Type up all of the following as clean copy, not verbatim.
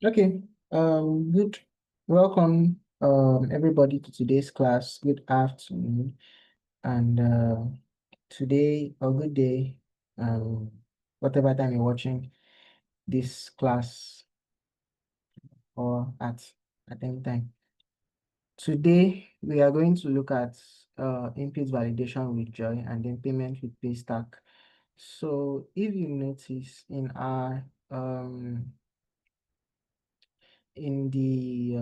Okay. Good. Welcome, everybody to today's class. Good afternoon, and today or good day, whatever time you're watching this class or at any time. Today we are going to look at input validation with JOI and then payment with PayStack. So if you notice in the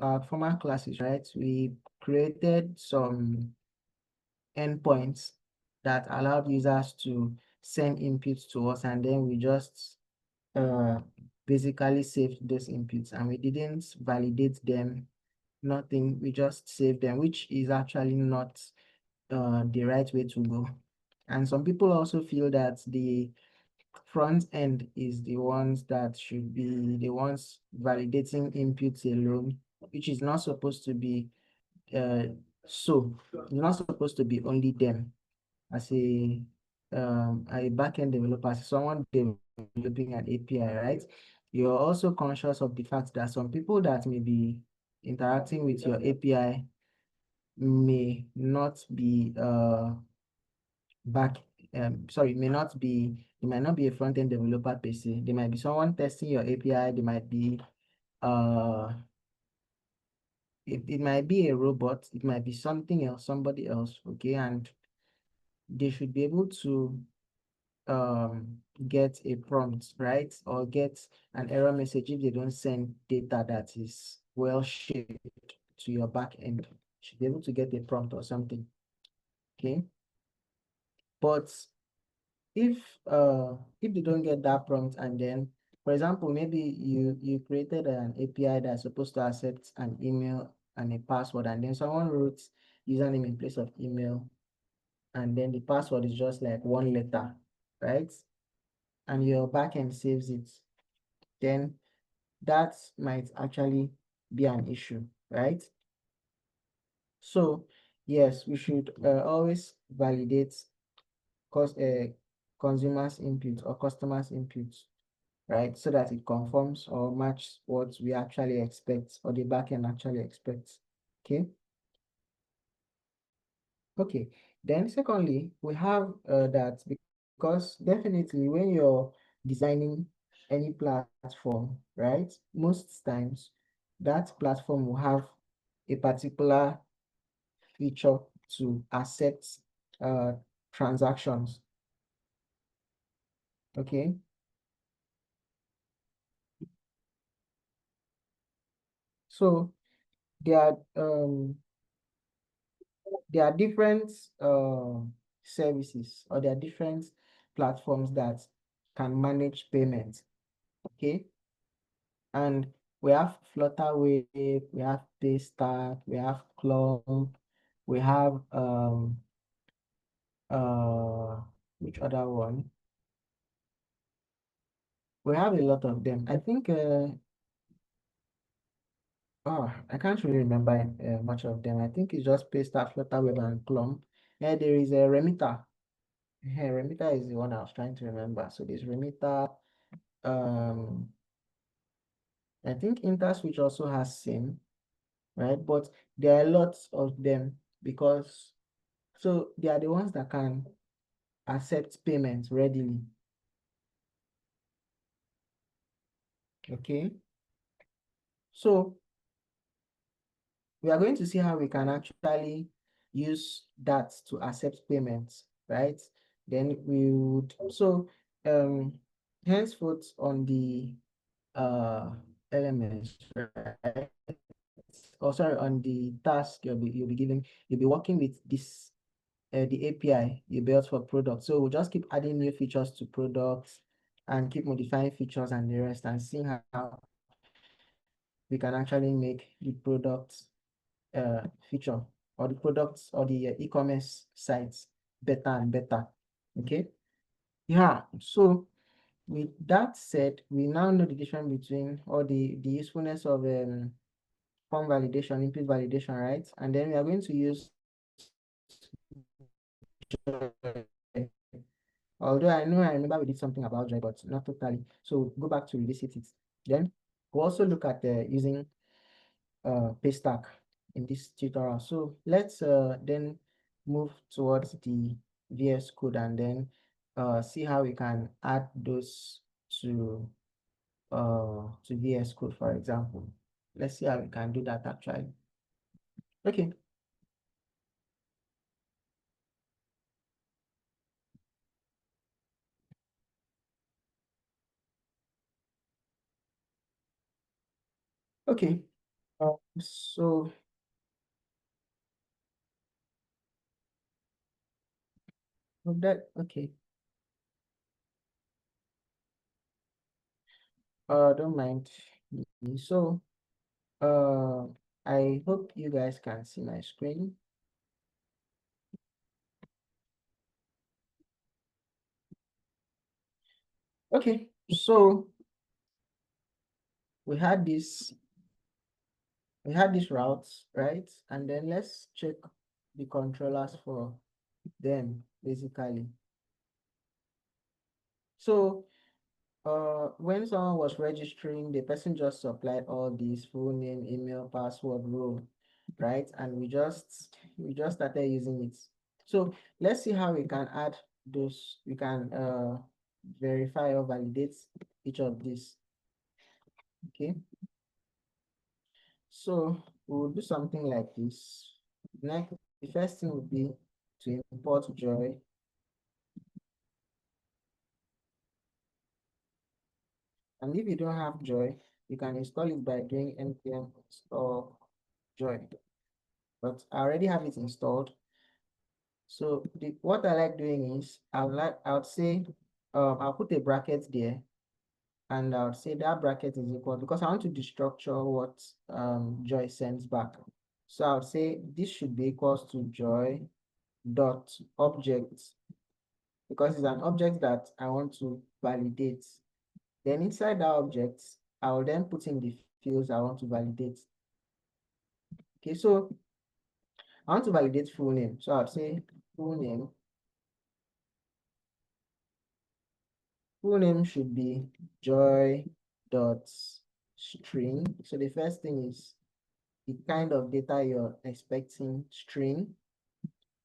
our former classes, right? We created some endpoints that allowed users to send inputs to us, and then we just uh, basically saved those inputs, and we didn't validate them, nothing. We just saved them, which is actually not the right way to go. And some people also feel that the front end is the ones that should be the ones validating inputs alone, which is not supposed to be uh, so. It's not supposed to be only them. As a backend developer, as someone developing an API, right? You're also conscious of the fact that some people that may be interacting with your API may not be back sorry, they might not be a front-end developer per se. They might be someone testing your API, they might be uh it might be a robot, it might be something else, somebody else, okay, and they should be able to get a prompt, right, or get an error message if they don't send data that is well shaped to your back end. Should be able to get a prompt or something, okay. But if if they don't get that prompt, and then, for example, maybe you created an API that's supposed to accept an email and a password, and then someone wrote username in place of email, and then the password is just like one letter, right? And your backend saves it, then that might actually be an issue, right? So yes, we should always validate cause consumers input or customers input, right? So that it conforms or matches what we actually expect or the backend actually expects. Okay. Okay. Then secondly, we have that because definitely when you're designing any platform, right? Most times that platform will have a particular feature to accept uh, transactions. Okay. So there are different services, or there are different platforms that can manage payment. Okay. And we have Flutterwave, we have PayStack, we have Club, we have uh which other one? We have a lot of them. I think I can't really remember much of them. I think it's just PayStack, Flutterwave, and Clump. Yeah, there is a Remitter. Yeah, Remitter is the one I was trying to remember. So there's Remitter. Um, I think InterSwitch also has same, right? But there are lots of them because so they are the ones that can accept payments readily. Okay. So we are going to see how we can actually use that to accept payments, right? Then we would henceforth on the elements, right? Or sorry, on the task you'll be given, you'll be working with this the API you built for products. So we'll just keep adding new features to products and keep modifying features and the rest, and seeing how we can actually make the product feature, or the products, or the e-commerce sites better and better. Okay. Yeah. So with that said, we now know the difference between, or the usefulness of form validation, input validation, right? And then we are going to use Although I remember we did something about joy, but not totally. So go back to revisit it. Then we'll also look at using PayStack in this tutorial. So let's then move towards the VS Code and then see how we can add those to VS Code, for example. Let's see how we can do that actually. Okay. Okay. So that okay. Don't mind me. So uh I hope you guys can see my screen. Okay, so we had this routes, right? And then let's check the controllers for them basically. So when someone was registering, the person just supplied all these: full name, email, password, role, right? And we just started using it. So let's see how we can add those. We can verify or validate each of these. Okay. So we'll do something like this. Next, the first thing would be to import Joy. And if you don't have Joy, you can install it by doing npm install Joy. But I already have it installed. So what I like doing is I would say I'll put a bracket there, and I would say that bracket is equal, because I want to destructure what Joy sends back. So I would say this should be equals to Joy dot object, because it's an object that I want to validate. Then inside that object, I will then put in the fields I want to validate. Okay, so I want to validate full name. So I'll say full name. Full name should be joy dot string. So the first thing is the kind of data you're expecting, string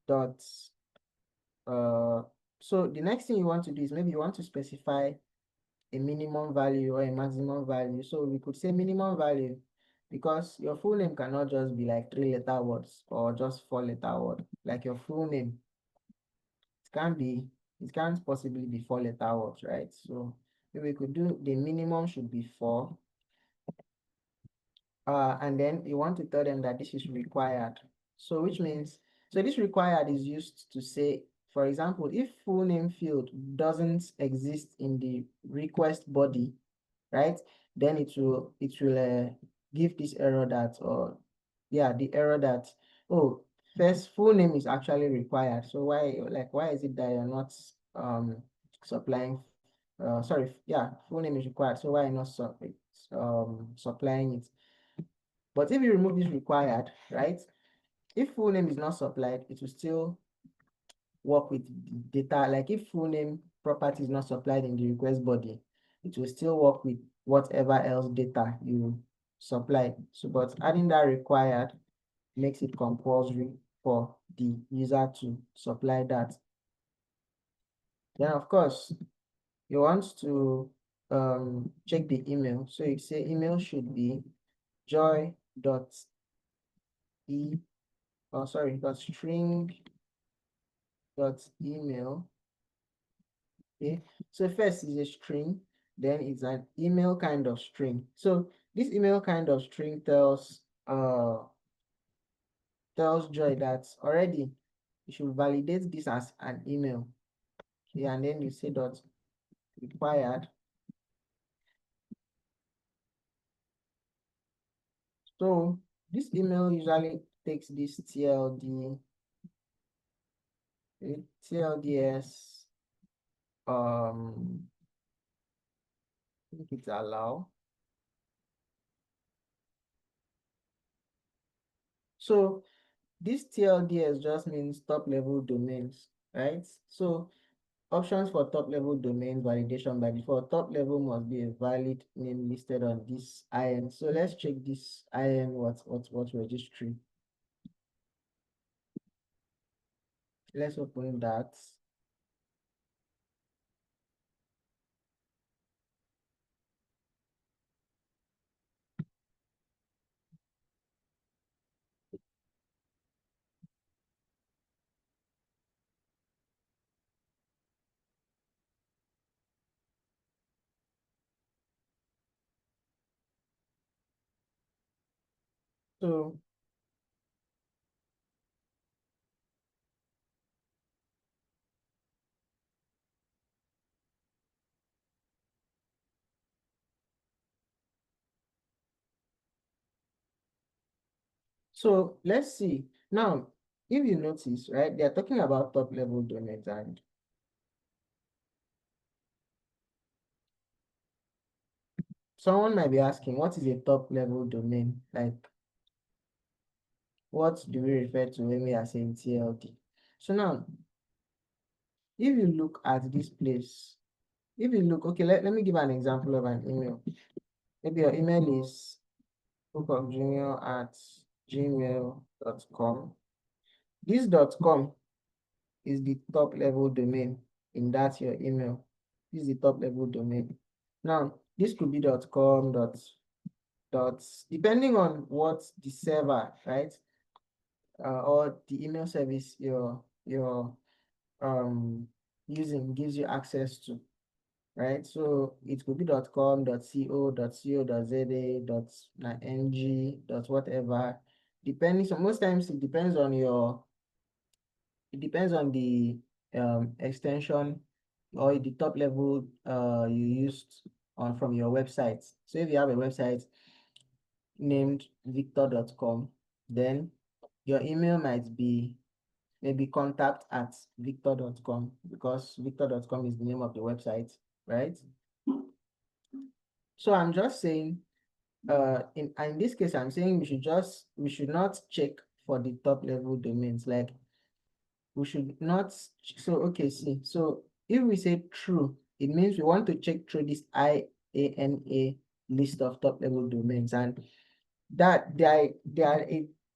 dot so the next thing you want to do is maybe you want to specify a minimum value or a maximum value. So we could say minimum value, because your full name cannot just be like 3-letter words or just 4-letter word. Like your full name, it can't possibly be 4-letter words, right? So maybe we could do the minimum should be 4. And then you want to tell them that this is required. So which means, so this required is used to say, for example, if full name field doesn't exist in the request body, right? Then it will give this error that, or yeah, the error that, oh, first full name is actually required. So why is it that you're not supplying sorry, yeah, full name is required. So why not supplying it? But if you remove this required, right? If full name is not supplied, it will still work with the data. Like if full name property is not supplied in the request body, it will still work with whatever else data you supplied. So, but adding that required makes it compulsory for the user to supply that. Then of course, you want to check the email. So you say email should be joy dot e oh sorry dot string dot email. Okay, so first is a string, then it's an email kind of string. So this email kind of string tells Joy that already you should validate this as an email. Okay, and then you say dot required. So this email usually takes this TLDS, I think it's allow. So this TLDS just means top level domains, right? So Options for top-level domain validation by default. Top level must be a valid name listed on this IN. So let's check this IN, what registry. Let's open that. So let's see. Now, if you notice, right, they're talking about top-level domains, and someone might be asking, what is a top-level domain? Like, what do we refer to when we are saying TLD? So now, if you look at this place, if you look, okay, let me give an example of an email. Maybe your email is bookofjunior@gmail.com. This .com is the top level domain in that your email. This is the top level domain. Now, this could be .com, depending on what the server, right? Or the email service you're using gives you access to, right? So it could be .com, .co, .za, .ng, whatever. Depending, so most times it depends on the extension or the top level you used on from your website. So if you have a website named victor.com, then your email might be maybe contact@victor.com, because victor.com is the name of the website, right? So I'm just saying, in this case, I'm saying we should not check for the top level domains. Like, we should not, so okay, see, so if we say true, it means we want to check through this IANA list of top level domains, and that the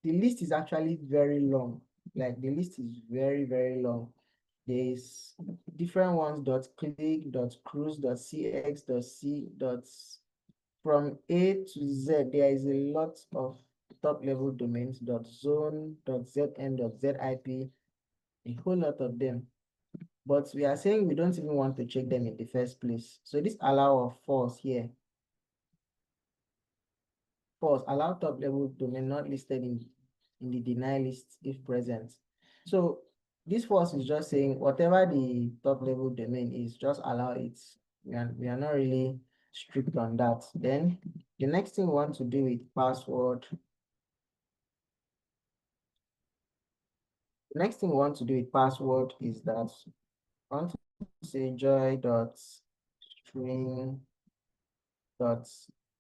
list is actually very long. Like, the list is very, very long. There's different ones, .click, .cruise, .cx, .c, from A to Z. There is a lot of top level domains, .zone, .zn, .zip, a whole lot of them. But we are saying we don't even want to check them in the first place. So this allow of false here. False, allow top level domain not listed in the deny list if present. So this false is just saying whatever the top level domain is, just allow it. We are not really strict on that. Then the next thing we want to do with password. The next thing we want to do with password is that I want to say joy.string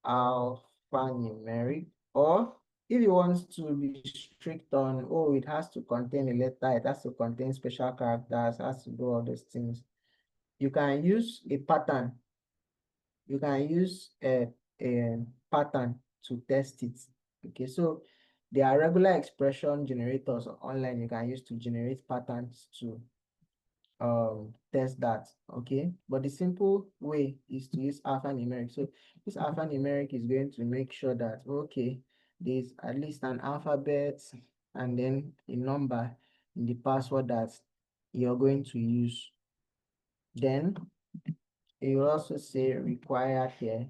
alphanumeric, or if you want to be strict on, oh, it has to contain a letter, it has to contain special characters, it has to do all those things, you can use a pattern. You can use a pattern to test it. Okay, so there are regular expression generators online you can use to generate patterns to test that. Okay, but the simple way is to use alphanumeric. So this alphanumeric is going to make sure that, okay, there's at least an alphabet and then a number in the password that you're going to use. Then you will also say required here,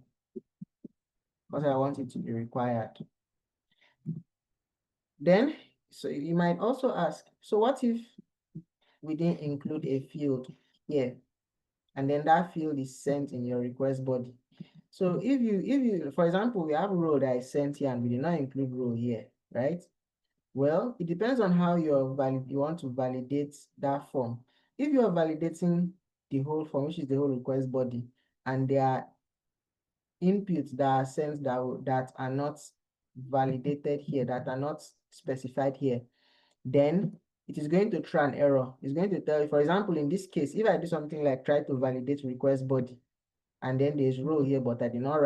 because I want it to be required. Then, so you might also ask, so what if we didn't include a field here, and then that field is sent in your request body? So if you, for example, we have row that is sent here and we did not include row here, right? Well, it depends on how you want to validate that form. If you are validating the whole form, which is the whole request body, and there are inputs that are sent that are not validated here, that are not specified here, then it is going to throw an error. It's going to tell you, for example, in this case, if I do something like try to validate request body, and then there's role here, but I did not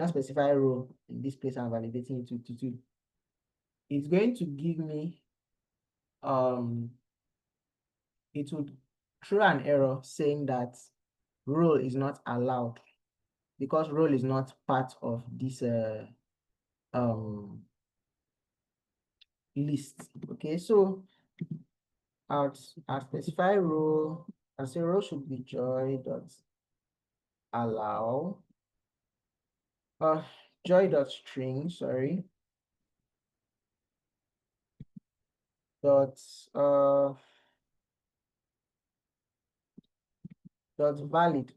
specify role in this place, I'm validating it to two. It's going to give me, it would throw an error saying that role is not allowed because role is not part of this list. Okay, so I'll specify role and say role should be joy dot allow joy dot string, sorry, dot dot valid.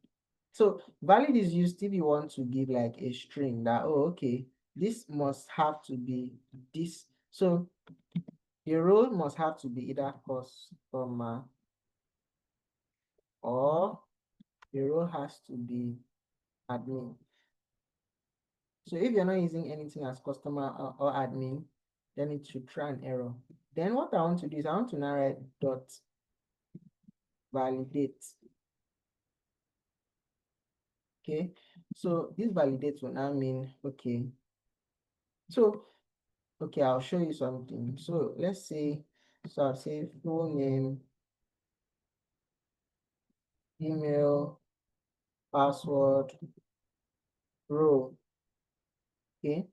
So valid is used if you want to give like a string that, oh, okay, this must have to be this. So the role must have to be either customer or the role has to be admin. So if you're not using anything as customer or admin, then it should throw an error. Then what I want to do is I want to now write dot validate. Okay, so this validate will now mean, okay, so okay, I'll show you something. So let's say, so I'll say full name, email, password, role. Okay,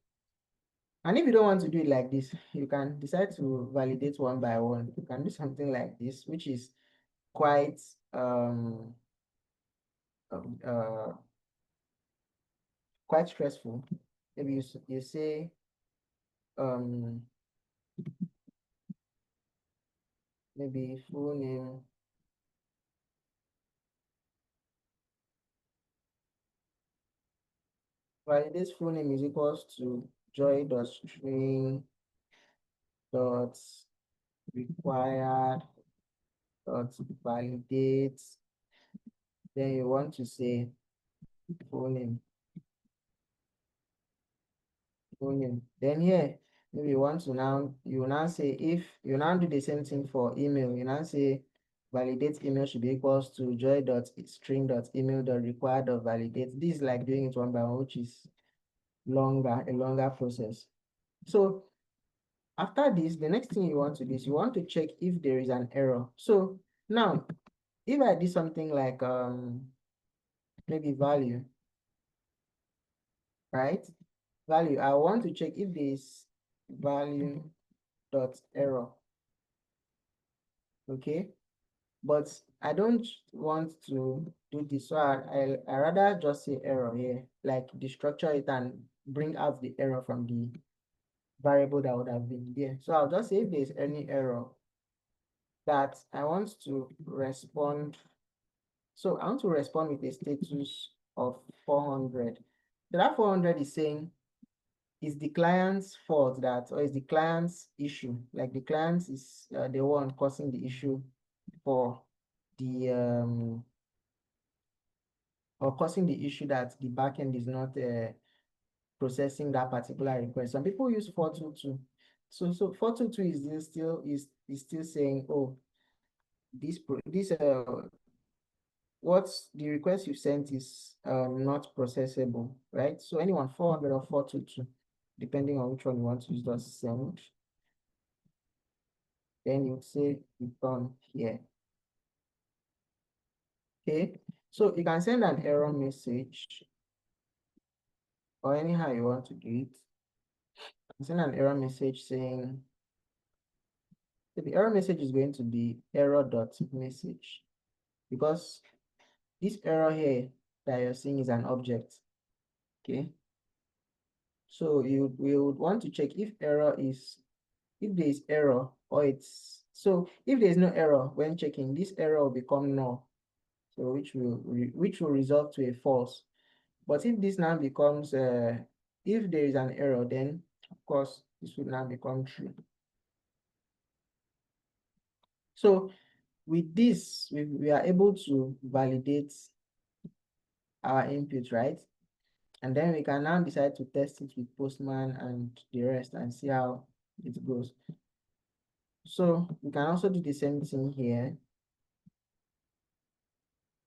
and if you don't want to do it like this, you can decide to validate one by one. You can do something like this, which is quite um, uh, quite stressful. Maybe you say maybe full name, validate full name is equals to joy dot string dot required dot validate. Then you want to say full name, full name. Then here, maybe you want to now, you now say, if you now do the same thing for email, you now say validate email should be equals to joy dot string dot email dot required dot validate. This is like doing it one by one, which is a longer process. So after this, the next thing you want to do is you want to check if there is an error. So now, if I did something like maybe value, right? Value, I want to check if this value dot error, okay? But I don't want to do this, so I rather just say error here, like destructure it and bring out the error from the variable that would have been there. So I'll just say if there's any error that I want to respond. So I want to respond with a status of 400. So that 400 is saying, is the client's fault that, or is the client's issue? Like the client is the one causing the issue for the, or causing the issue that the backend is not processing that particular request. Some people use 422. So 422 is still saying, oh, this what the request you sent is not processable, right? So anyone 400 or 422, depending on which one you want to use, just send. Then you say return here. Okay, so you can send an error message or anyhow you want to do it. Send an error message saying, so the error message is going to be error.message because this error here that you're seeing is an object. Okay, so we would want to check if there is error or it's, so if there is no error when checking, this error will become null, so which will result to a false. But if this now becomes if there is an error, then of course this will now become true. So with this, we are able to validate our input, right? And then we can now decide to test it with Postman and the rest and see how it goes. So we can also do the same thing here.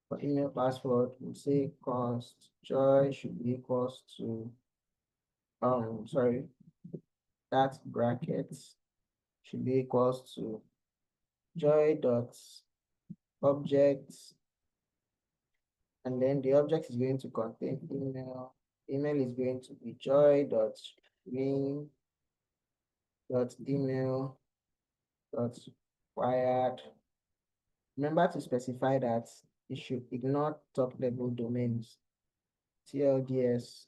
For email password, we'll say const joy should be equals to, sorry, that brackets should be equals to joy dot objects, and then the object is going to contain email. Email is going to be joy dot string dot email dot wired. Remember to specify that it should ignore top level domains. TLDS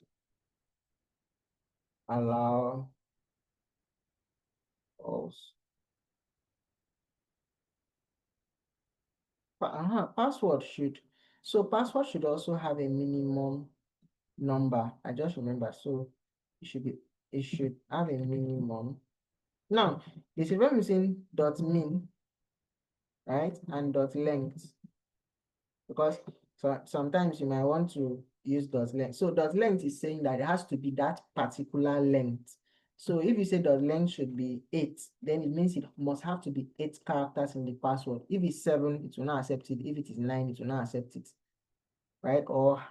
allow false. Password should, so password should also have a minimum number. I just remember, so it should have a minimum. Now, this is when using dot min, right, and dot length, because sometimes you might want to use dot length. So dot length is saying that it has to be that particular length. So if you say dot length should be 8, then it means it must have to be 8 characters in the password. If it's 7, it will not accept it. If it is 9, it will not accept it, right? Or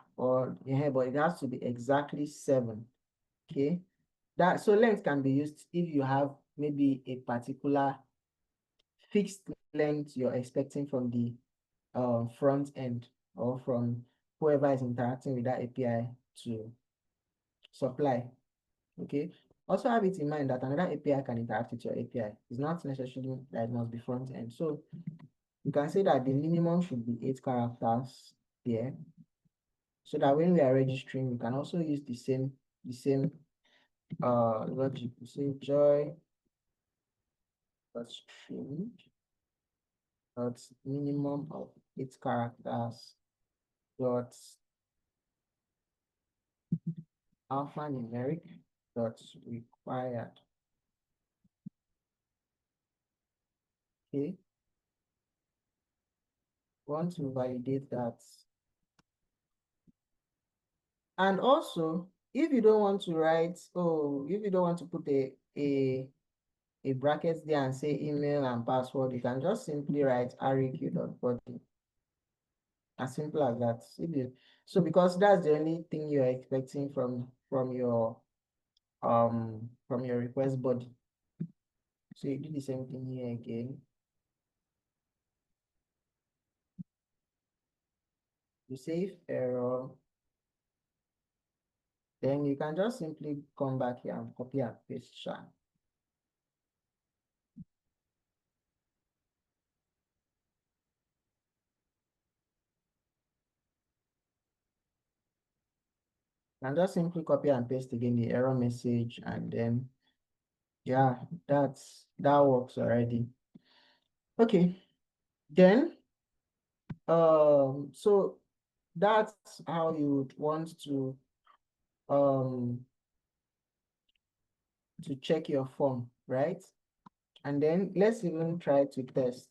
yeah, but it has to be exactly 7. Okay. So length can be used if you have maybe a particular fixed length you're expecting from the front end or from whoever is interacting with that API to supply. Okay. Also have it in mind that another API can interact with your API. It's not necessarily that it must be front end. So you can say that the minimum should be 8 characters here, so that when we are registering, we can also use the same logic. We say joy dot string dot minimum of 8 characters dot alphanumeric dot required. Okay. Want to validate that. And also, if you don't want to write, if you don't want to put a bracket there and say email and password, you can just simply write req.body. As simple as that. So because that's the only thing you're expecting from your request body. So you do the same thing here again. You save error. Then you can just simply come back here and copy and paste sharp. And just simply copy and paste again the error message, and then yeah, that works already. Okay, then so that's how you would want to check your form, right? And then let's even try to test.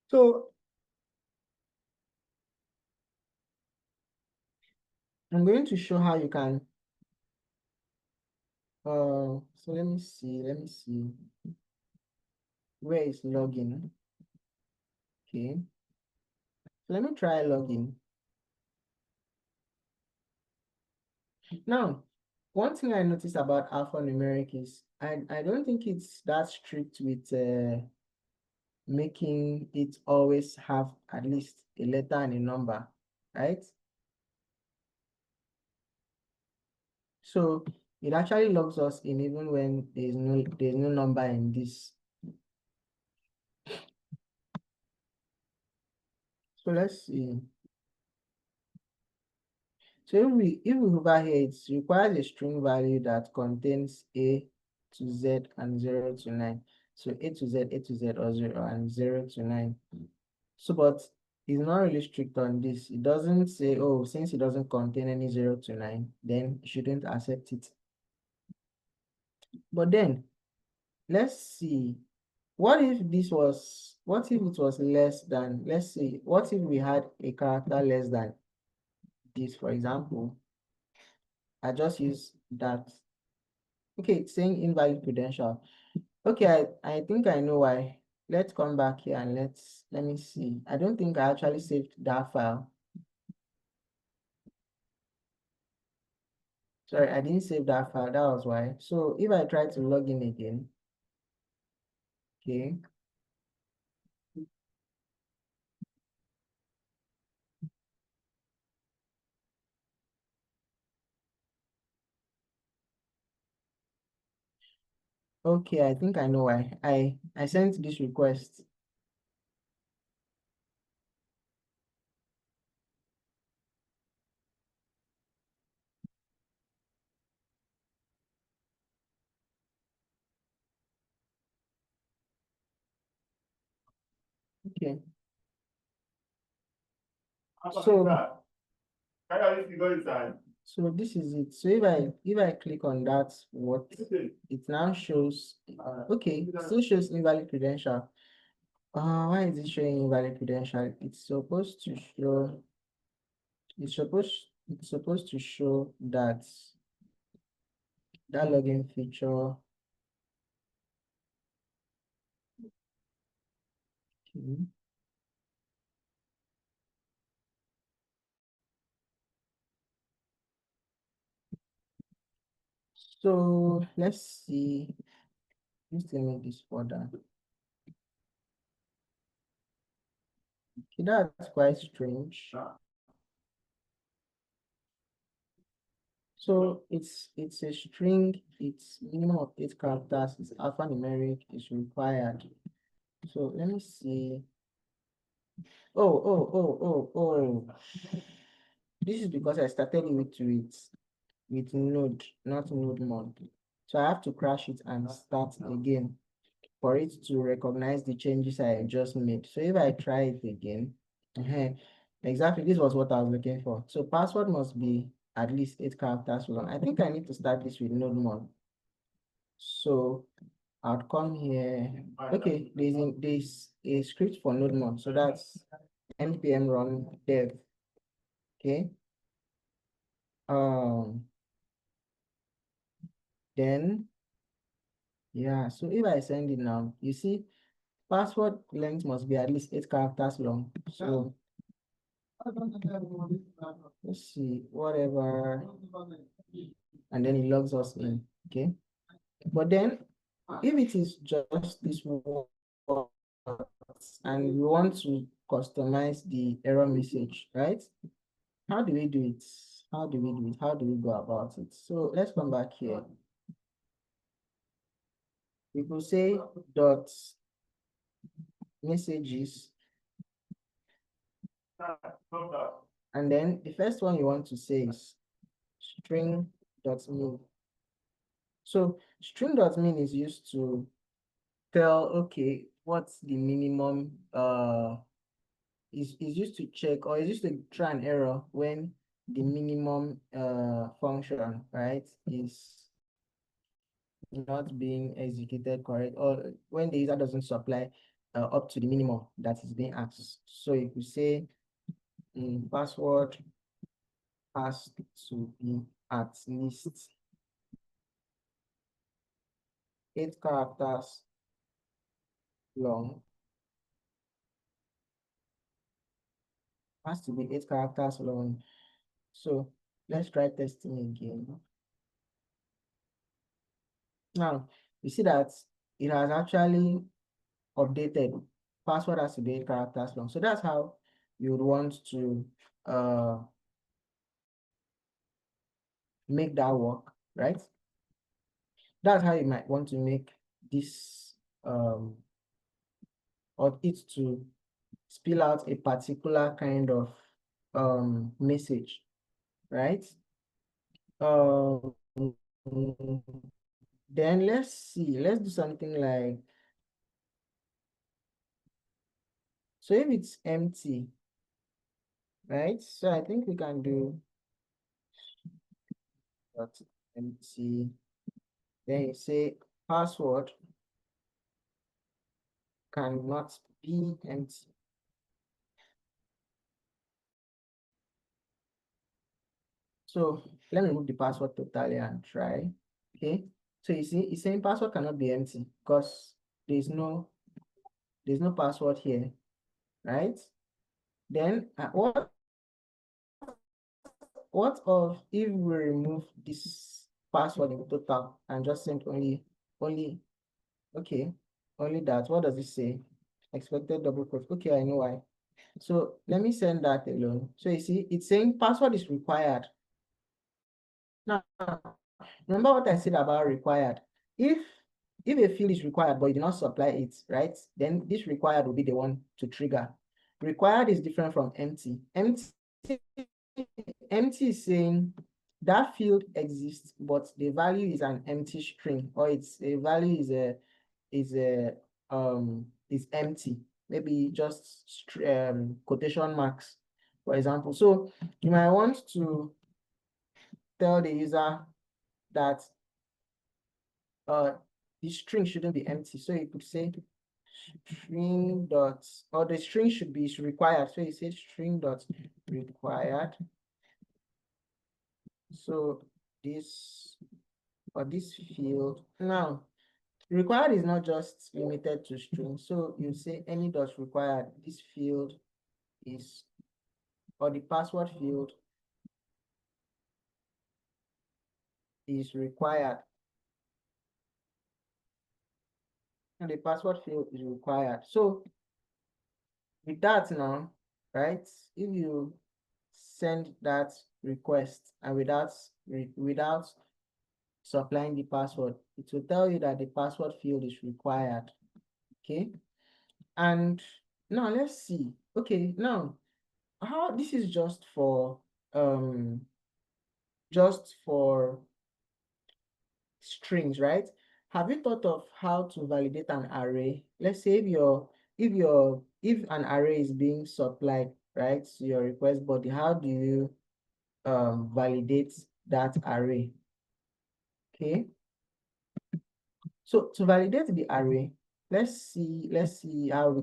So I'm going to show how you can, so let me see, where is login? Okay, let me try login. Now, one thing I noticed about alphanumeric is I don't think it's that strict with making it always have at least a letter and a number, right? So it actually logs us in even when there's no number in this. So let's see. So if we hover here, it requires a string value that contains A to Z and 0 to 9. So A to Z, or 0 and 0 to 9. So, but it's not really strict on this. It doesn't say, oh, since it doesn't contain any 0 to 9, then you shouldn't accept it. But then let's see. What if it was less than, let's see, what if we had a character less than this, for example? I just use that. Okay, it's saying invalid credential. Okay, I think I know why. Let's come back here and let me see. I don't think I actually saved that file. Sorry, I didn't save that file. That was why. So if I try to log in again, okay. Okay, I think I know why. I sent this request. Okay. So this is it. So if I click on that, what it now shows, okay, it still shows invalid credential. Why is it showing invalid credential? It's supposed to show, it's supposed to show that login feature. Okay. So let's see. Let's make this further. Okay, that's quite strange. So it's a string, it's minimum of 8 characters, it's alphanumeric, it's required. So let me see. Oh. This is because I started with node, not node mod. So I have to crash it and start again for it to recognize the changes I just made. So if I try it again, exactly, this was what I was looking for. So password must be at least 8 characters long. I think I need to start this with node mod. So I'll come here. Okay, there's a script for node mod. So that's npm run dev. Okay. Then yeah, so if I send it now, you see password length must be at least 8 characters long. So let's see, whatever, and then it logs us in. Okay. But then if it is just this one and we want to customize the error message, right? How do we do it? How do we do it? How do we go about it? So let's come back here. We could say dot messages, and then the first one you want to say is string.mean. So string.mean is used to tell, okay, what's the minimum, is used to check, or is used to try an error when the minimum function, right, is not being executed correct, or when the user doesn't supply up to the minimum that is being asked. So you could say password has to be at least 8 characters long. Has to be 8 characters long. So let's try testing again. Now you see that it has actually updated. Password has to be 8 characters long. So that's how you would want to make that work, right? That's how you might want to make this or it to spill out a particular kind of message, right? Um, then let's see, let's do something like, so if it's empty, right? So I think we can do dot empty, Then you say password cannot be empty. So let me remove the password totally and try. Okay. So you see, it's saying password cannot be empty because there's no password here, right? Then what of if we remove this password in total and just send only okay, only that? What does it say? Expected double quote. Okay, I know why. So let me send that alone. So you see, it's saying password is required. Now, remember what I said about required. If a field is required, but you do not supply it, right? Then this required will be the one to trigger. Required is different from empty. Empty is saying that field exists, but the value is an empty string, or it's a value is empty. Maybe just quotation marks, for example. So you might want to tell the user that the string shouldn't be empty. So you could say string dot, or the string should be required. So you say string dot required. So this or this field. Now, required is not just limited to string. So you say any dot required, this field is, or the password field is required. And the password field is required. So with that now, right? If you send that request and without supplying the password, it will tell you that the password field is required. Okay. And now let's see. Okay, now how this is um just for strings, right? Have you thought of how to validate an array? Let's say if an array is being supplied, right, to your request body, how do you validate that array? Okay. So to validate the array, let's see how we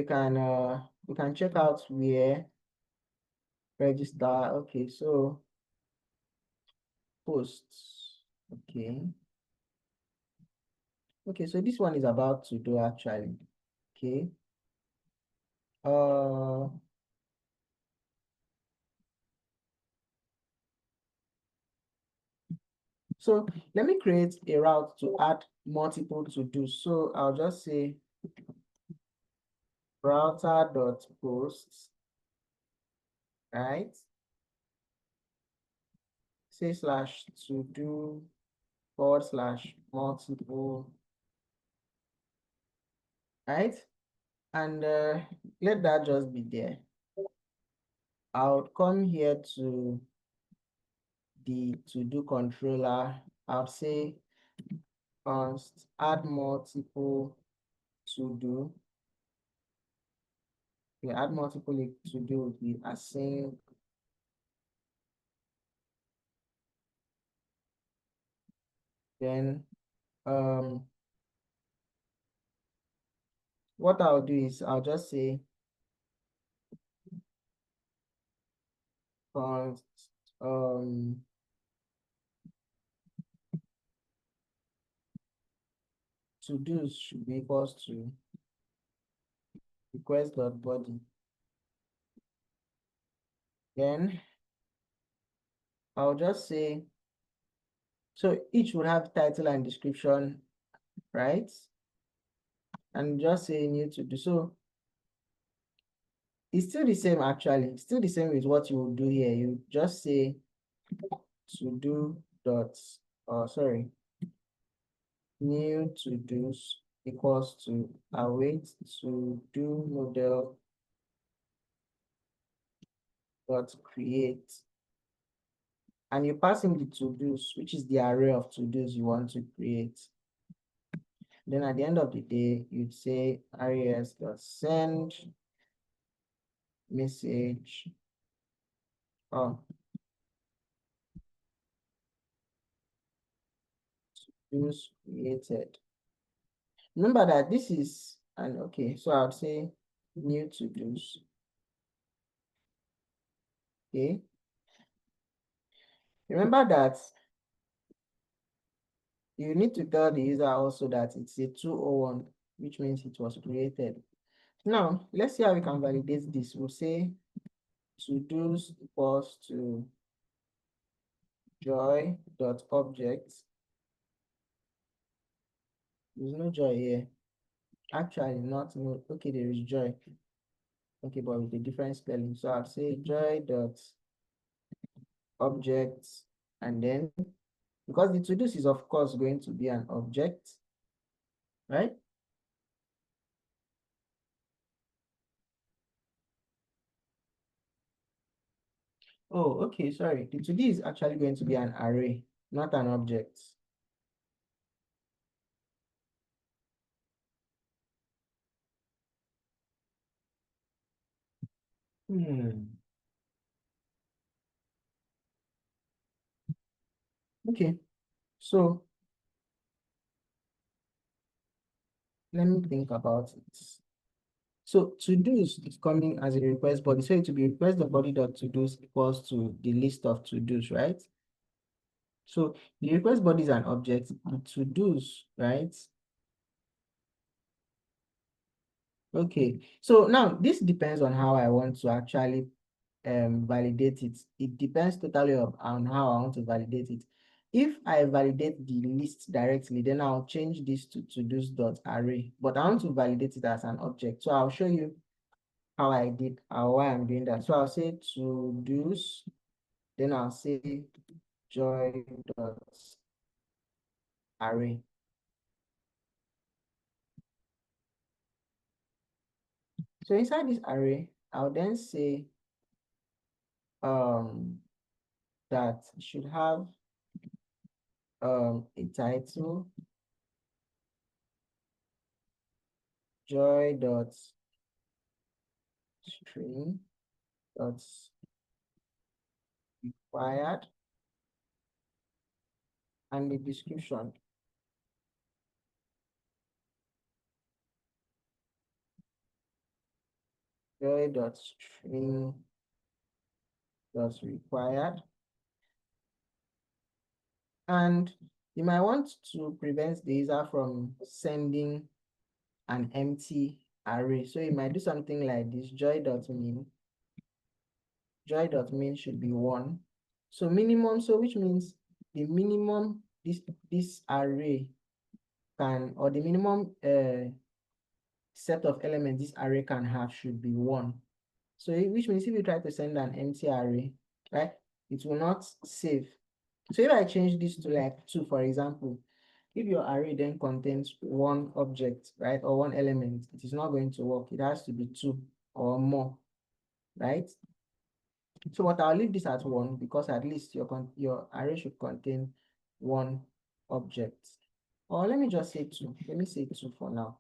can check out where register. Okay, so posts. Okay. Okay, so this one is about to do actually. Okay. Uh so let me create a route to add multiple to do. So I'll just say router.posts, right? Say slash to do / multiple, right? And let that just be there. I'll come here to the to do controller. I'll say const add multiple to do. Yeah, add multiple to do with the async. Then what I'll do is I'll just say const to do should be equals to request.body. Then I'll just say, so each would have title and description, right? And just say new to do. So it's still the same actually. It's still the same with what you will do here. You just say to do dot, sorry, new to do's equals to await to do model dot create. And you pass in the to do's, which is the array of to do's you want to create. Then at the end of the day, you'd say res dot send message. Oh, to-dos created. Remember that this is an, okay, so I'll say new to-dos. Okay. Remember that you need to tell the user also that it's a 201, which means it was created. Now, let's see how we can validate this. We'll say to-dos equals to joy.object. There's no joy here. Actually, not no. Okay, there is joy. Okay, but with a different spelling. So I'll say joy.object, and then because the to-dos is of course going to be an object, right? Oh, okay, sorry. The to-do is actually going to be an array, not an object. Okay, so let me think about it. So to-dos is coming as a request body. So it will be request the body dot to-dos equals to the list of to-dos, right? So the request body is an object, the to-dos, right? Okay, so now this depends on how I want to actually validate it. It depends totally on how I want to validate it. If I validate the list directly, then I'll change this to to-dos dot array, but I want to validate it as an object. So I'll show you how I did or why I'm doing that. So I'll say to-dos, then I'll say joy dot array. So inside this array, I'll then say that it should have a title, joy dot string dot required, and the description, joy dot string dot required. And you might want to prevent the user from sending an empty array. So you might do something like this, joy.min should be 1. So minimum, so which means the minimum this array can, or the minimum set of elements this array can have should be 1. So which means if you try to send an empty array, right, it will not save. So if I change this to like 2, for example, if your array then contains one object, right, or one element, it is not going to work. It has to be 2 or more, right? So what I'll leave this at 1 because at least your array should contain one object. Or let me just say 2. Let me say 2 for now.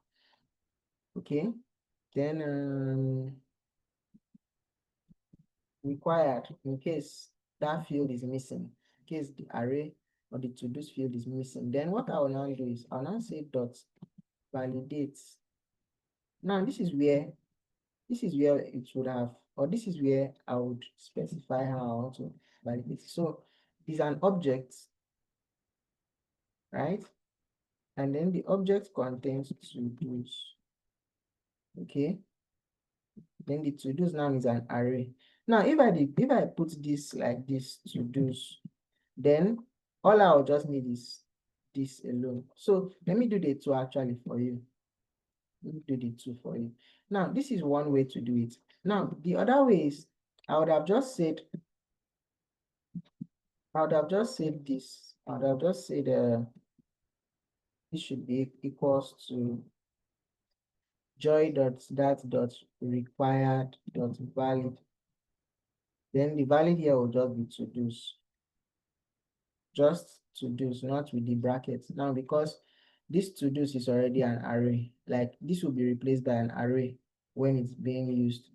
Okay. Then required in case that field is missing, in case the array or the to-dos field is missing. Then what I will now do is I'll now say dot validate. Now this is where it would have, or this is where I would specify how I want to validate it. So it's an object, right? And then the object contains to-dos. Okay. Then the to-dos now is an array. Now if I put this like this to-dos, then all I'll just need is this alone. So let me do the 2 actually for you. Let me do the 2 for you. Now this is one way to do it. Now the other way is I would have just said this. I would have just said this should be equals to joy.that.required.valid. Then the valid here will just be to-dos. Just to-dos, not with the brackets. Now, because this to-dos is already an array, like this will be replaced by an array when it's being used.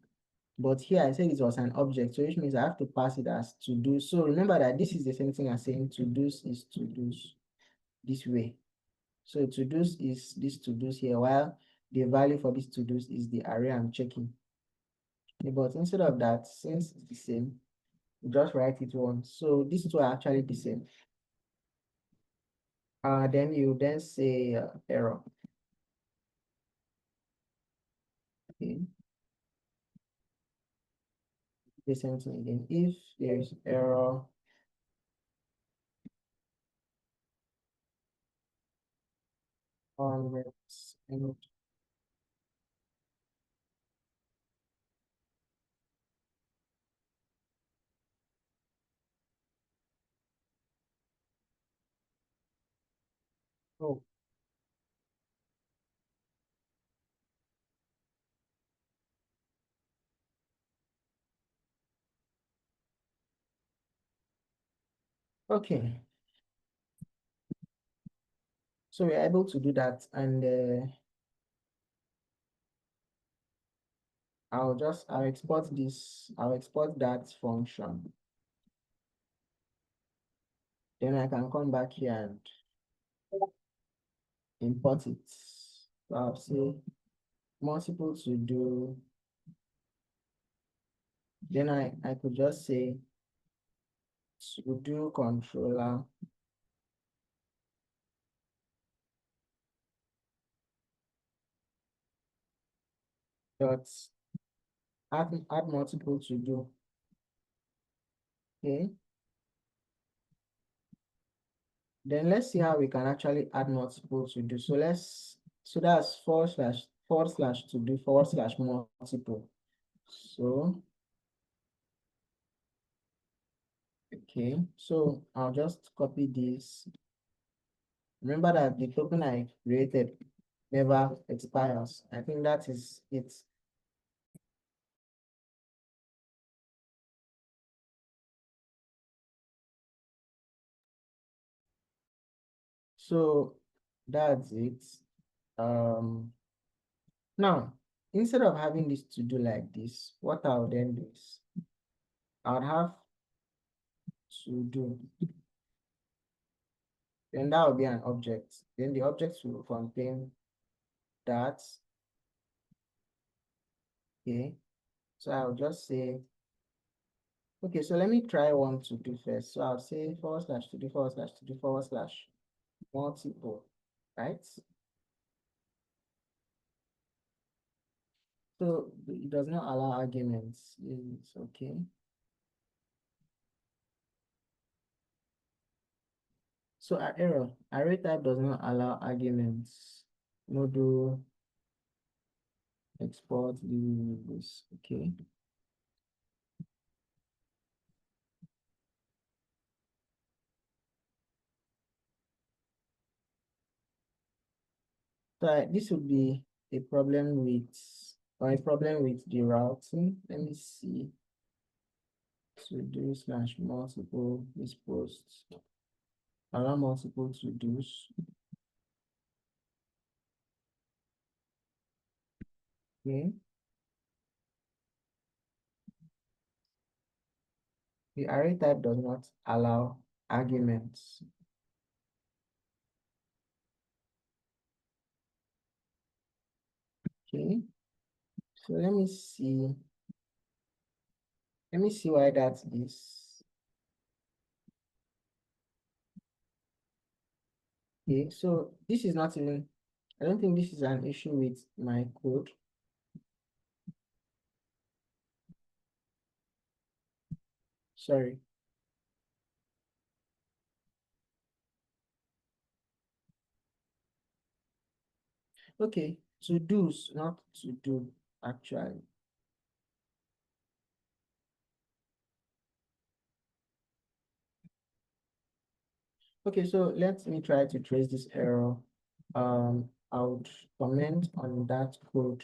But here I said it was an object, so which means I have to pass it as to-do. So remember that this is the same thing as saying to-dos is to-dos this way. So to-dos is this to-dos here, while the value for this to-dos is the array I'm checking. Okay, but instead of that, since it's the same, we just write it once. So these two are actually the same. Then you then say error. Okay. The same thing again. If there is error, on and oh, okay. So we're able to do that, and I'll export this, I'll export that function. Then I can come back here and import it. So I'll say multiple to do. Then I could just say to do controller dot add multiple to do. Okay. Then let's see how we can actually add multiple to do. So that's forward slash to do forward slash multiple. So, okay, so I'll just copy this. Remember that the token I created never expires. I think that is it. So that's it. Um, Now, instead of having this to do like this, what I'll then do is I'll have to do, then that will be an object. Then the object will contain that. Okay. So I'll just say, okay, so let me try one to do first. So I'll say forward slash to do forward slash to do forward slash multiple, right? So it does not allow arguments. It's okay. So error, array type does not allow arguments. Module export this, okay. So this would be a problem with, or a problem with the routing. Let me see. To do slash multiple this post. Allow multiple to do's. Okay. The array type does not allow arguments. Okay. So let me see. Let me see why that is. Okay, so this is not even, I don't think this is an issue with my code. Sorry. Okay, to do's, not to do, actually. Okay, so let me try to trace this error. I would comment on that code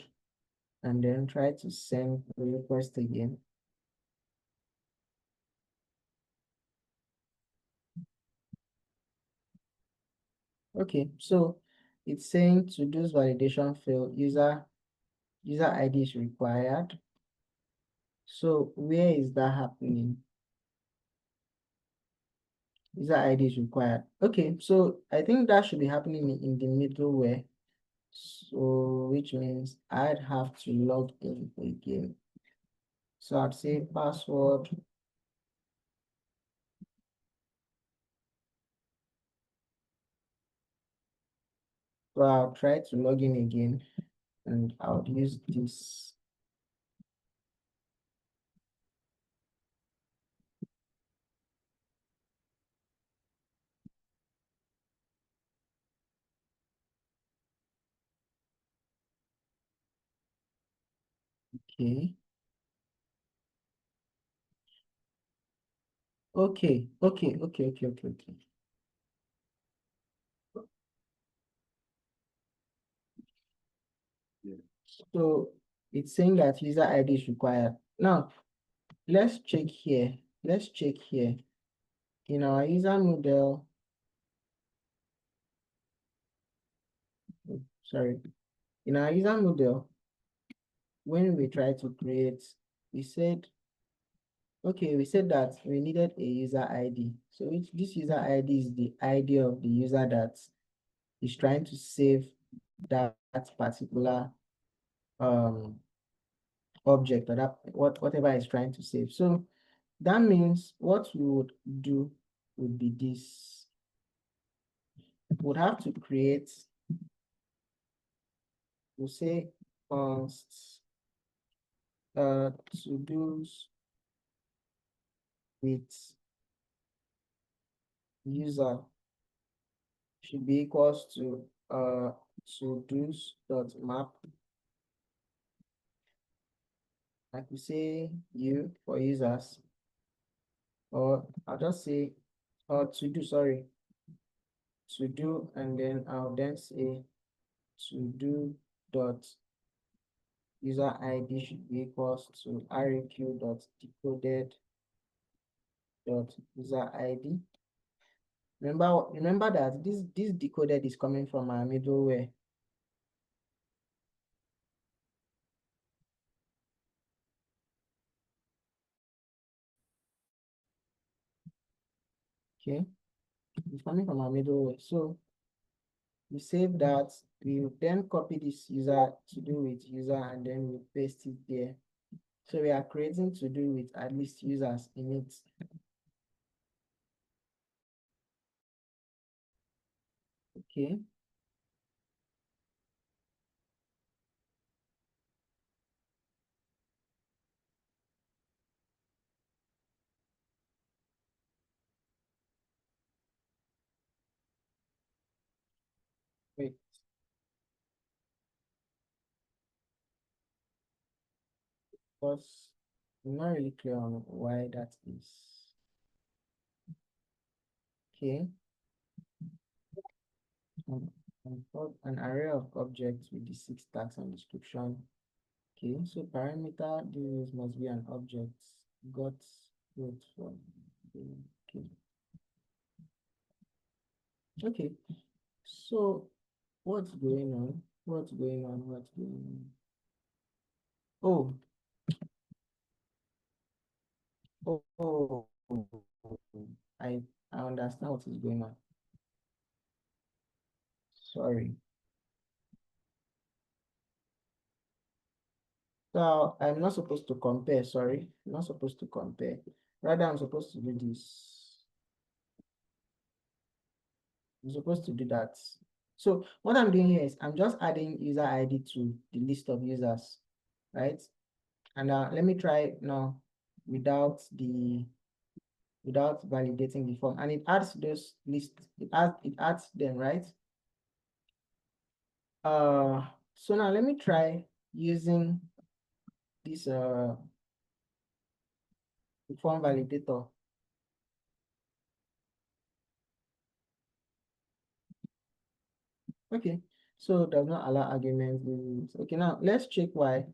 and then try to send the request again. Okay, so it's saying to do validation fail, user ID is required. So where is that happening? user ID is required. Okay, so I think that should be happening in the middleware. So which means I'd have to log in again. So I'd say password. So I'll try to log in again and I'll use this. Okay. Okay. So it's saying that user ID is required. Now, let's check here. Let's check here. In our user model, sorry, in our user model, when we try to create, we said, okay, we said that we needed a user ID. So this user ID is the ID of the user that is trying to save that particular object or that whatever is trying to save. So that means what we would do would be this. We would have to create, we'll say const to do's with user should be equals to to do's dot map. Like we say u for users, or I'll just say to do, sorry, to do, and then I'll then say to do dot user ID should be equals to req dot decoded dot user ID. Remember that this decoded is coming from our middleware. Okay, it's coming from our middleware. So we save that, we then copy this user to do with user, and then we paste it there. So we are creating to do with at least users in it. Okay. Wait, because I'm not really clear on why that is. Okay. An array of objects with the 6 tags and description. Okay, so parameter this must be an object got root from. Okay. Okay. So what's going on? What's going on? What's going on? Oh, oh, I I understand what is going on. Sorry. So I'm not supposed to compare, sorry. I'm not supposed to compare. Rather, I'm supposed to do this. I'm supposed to do that. So what I'm doing here is I'm just adding user ID to the list of users, right? And let me try now without validating the form, and it adds those lists. It adds them, right? So now let me try using this form validator. Okay, so does not allow arguments. Okay, now let's check why.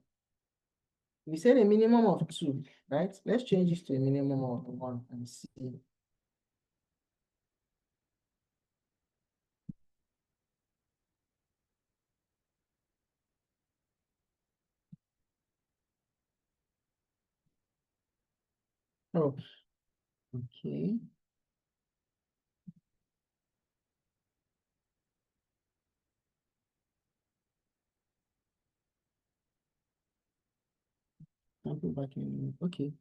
We said a minimum of 2, right? Let's change this to a minimum of 1 and see. Oh, okay. sample back in, okay.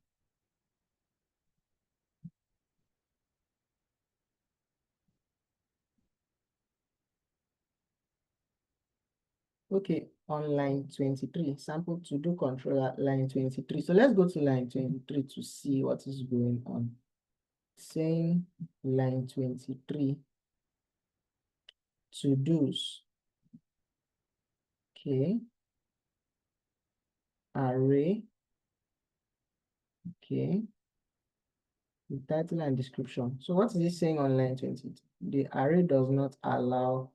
Okay, on line 23, sample to do controller line 23. So let's go to line 23 to see what is going on. Saying line 23 to do's. Okay. Array. Okay. The title and description. So what is it saying on line 20? The array does not allow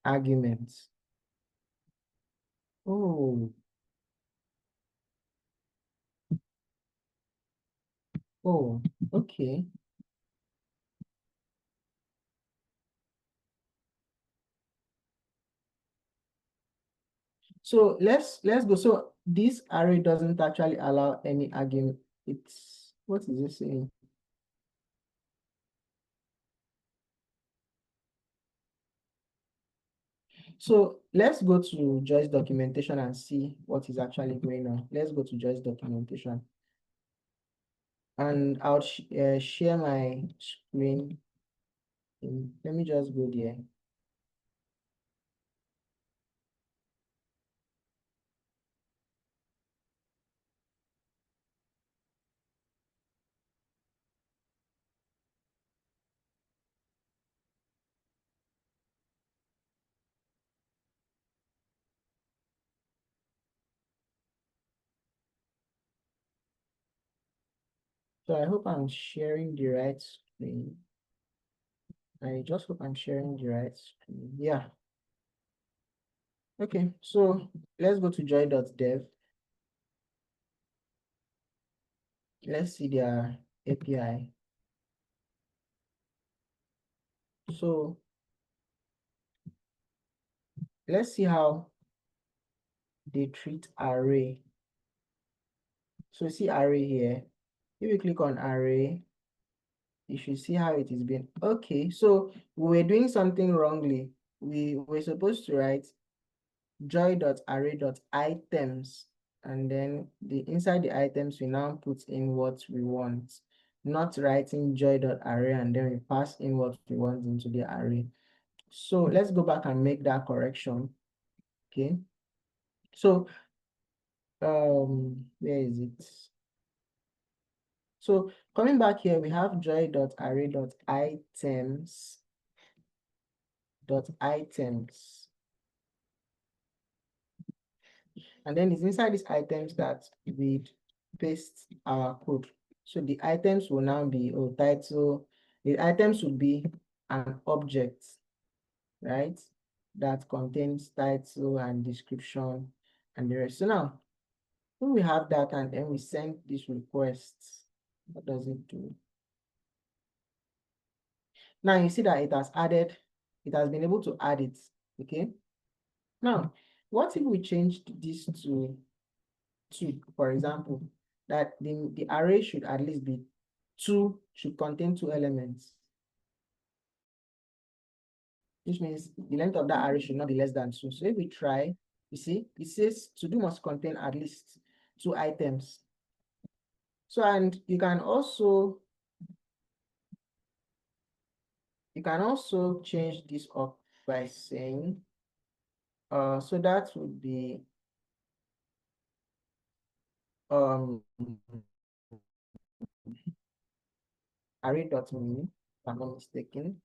arguments. Oh, oh, okay. So let's go. So this array doesn't actually allow any argument. It's, what is it saying? So let's go to JOI's documentation and see what is actually going on. Let's go to JOI's documentation. And I'll share my screen. Let me just go there. So I hope I'm sharing the right screen. I just hope I'm sharing the right screen. Yeah. Okay, so let's go to joy.dev. Let's see their API. So let's see how they treat array. So see array here. If you click on array, you should see how it is being. Okay, so we were doing something wrongly. We were supposed to write joy.array.items, and then inside the items, we now put in what we want, not writing joy.array and then we pass in what we want into the array. So let's go back and make that correction. Okay. So where is it? So coming back here, we have joy.array.items. And then it's inside these items that we paste our code. So the items will now be title. The items will be an object, right? That contains title and description and the rest. So now, when we have that and then we send this request, what does it do? Now you see that it has been able to add it, okay? Now, what if we changed this to 2, for example, that the array should at least be 2, should contain 2 elements, which means the length of that array should not be less than 2. So if we try, you see, it says to do must contain at least 2 items. So, and you can also change this up by saying, so that would be array.mean, if I'm not mistaken,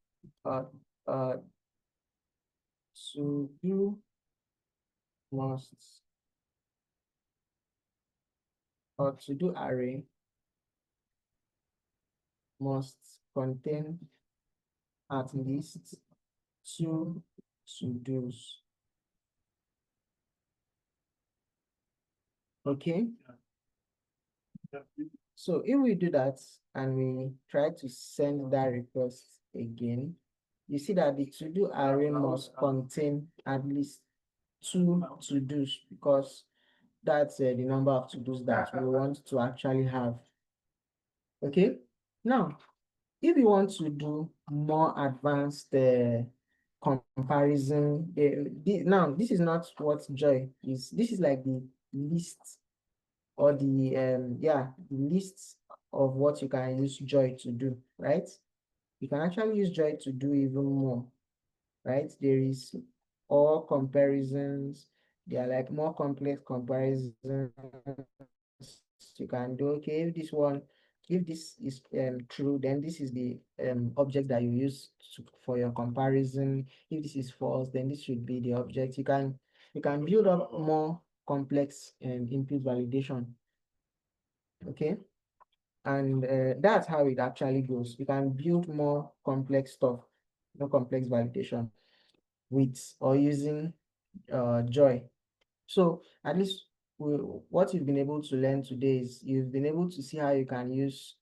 to do must, or to do array must contain at least 2 to-dos. Okay. So if we do that and we try to send that request again, you see that the to-do array must contain at least 2 to-dos, because that's the number of to-dos that we want to actually have. Okay. Now, if you want to do more advanced comparison, now this is not what joy is. This is like the list or the yeah, the lists of what you can use JOI to do, right? You can actually use JOI to do even more, right? There is all comparisons. They are like more complex comparisons. You can do, okay, if this is true, then this is the object that you use for your comparison. If this is false, then this should be the object. You can build up more complex input validation. Okay, and that's how it actually goes. You can build more complex stuff, more complex validation with or using JOI. So at least what you've been able to learn today is you've been able to see how you can use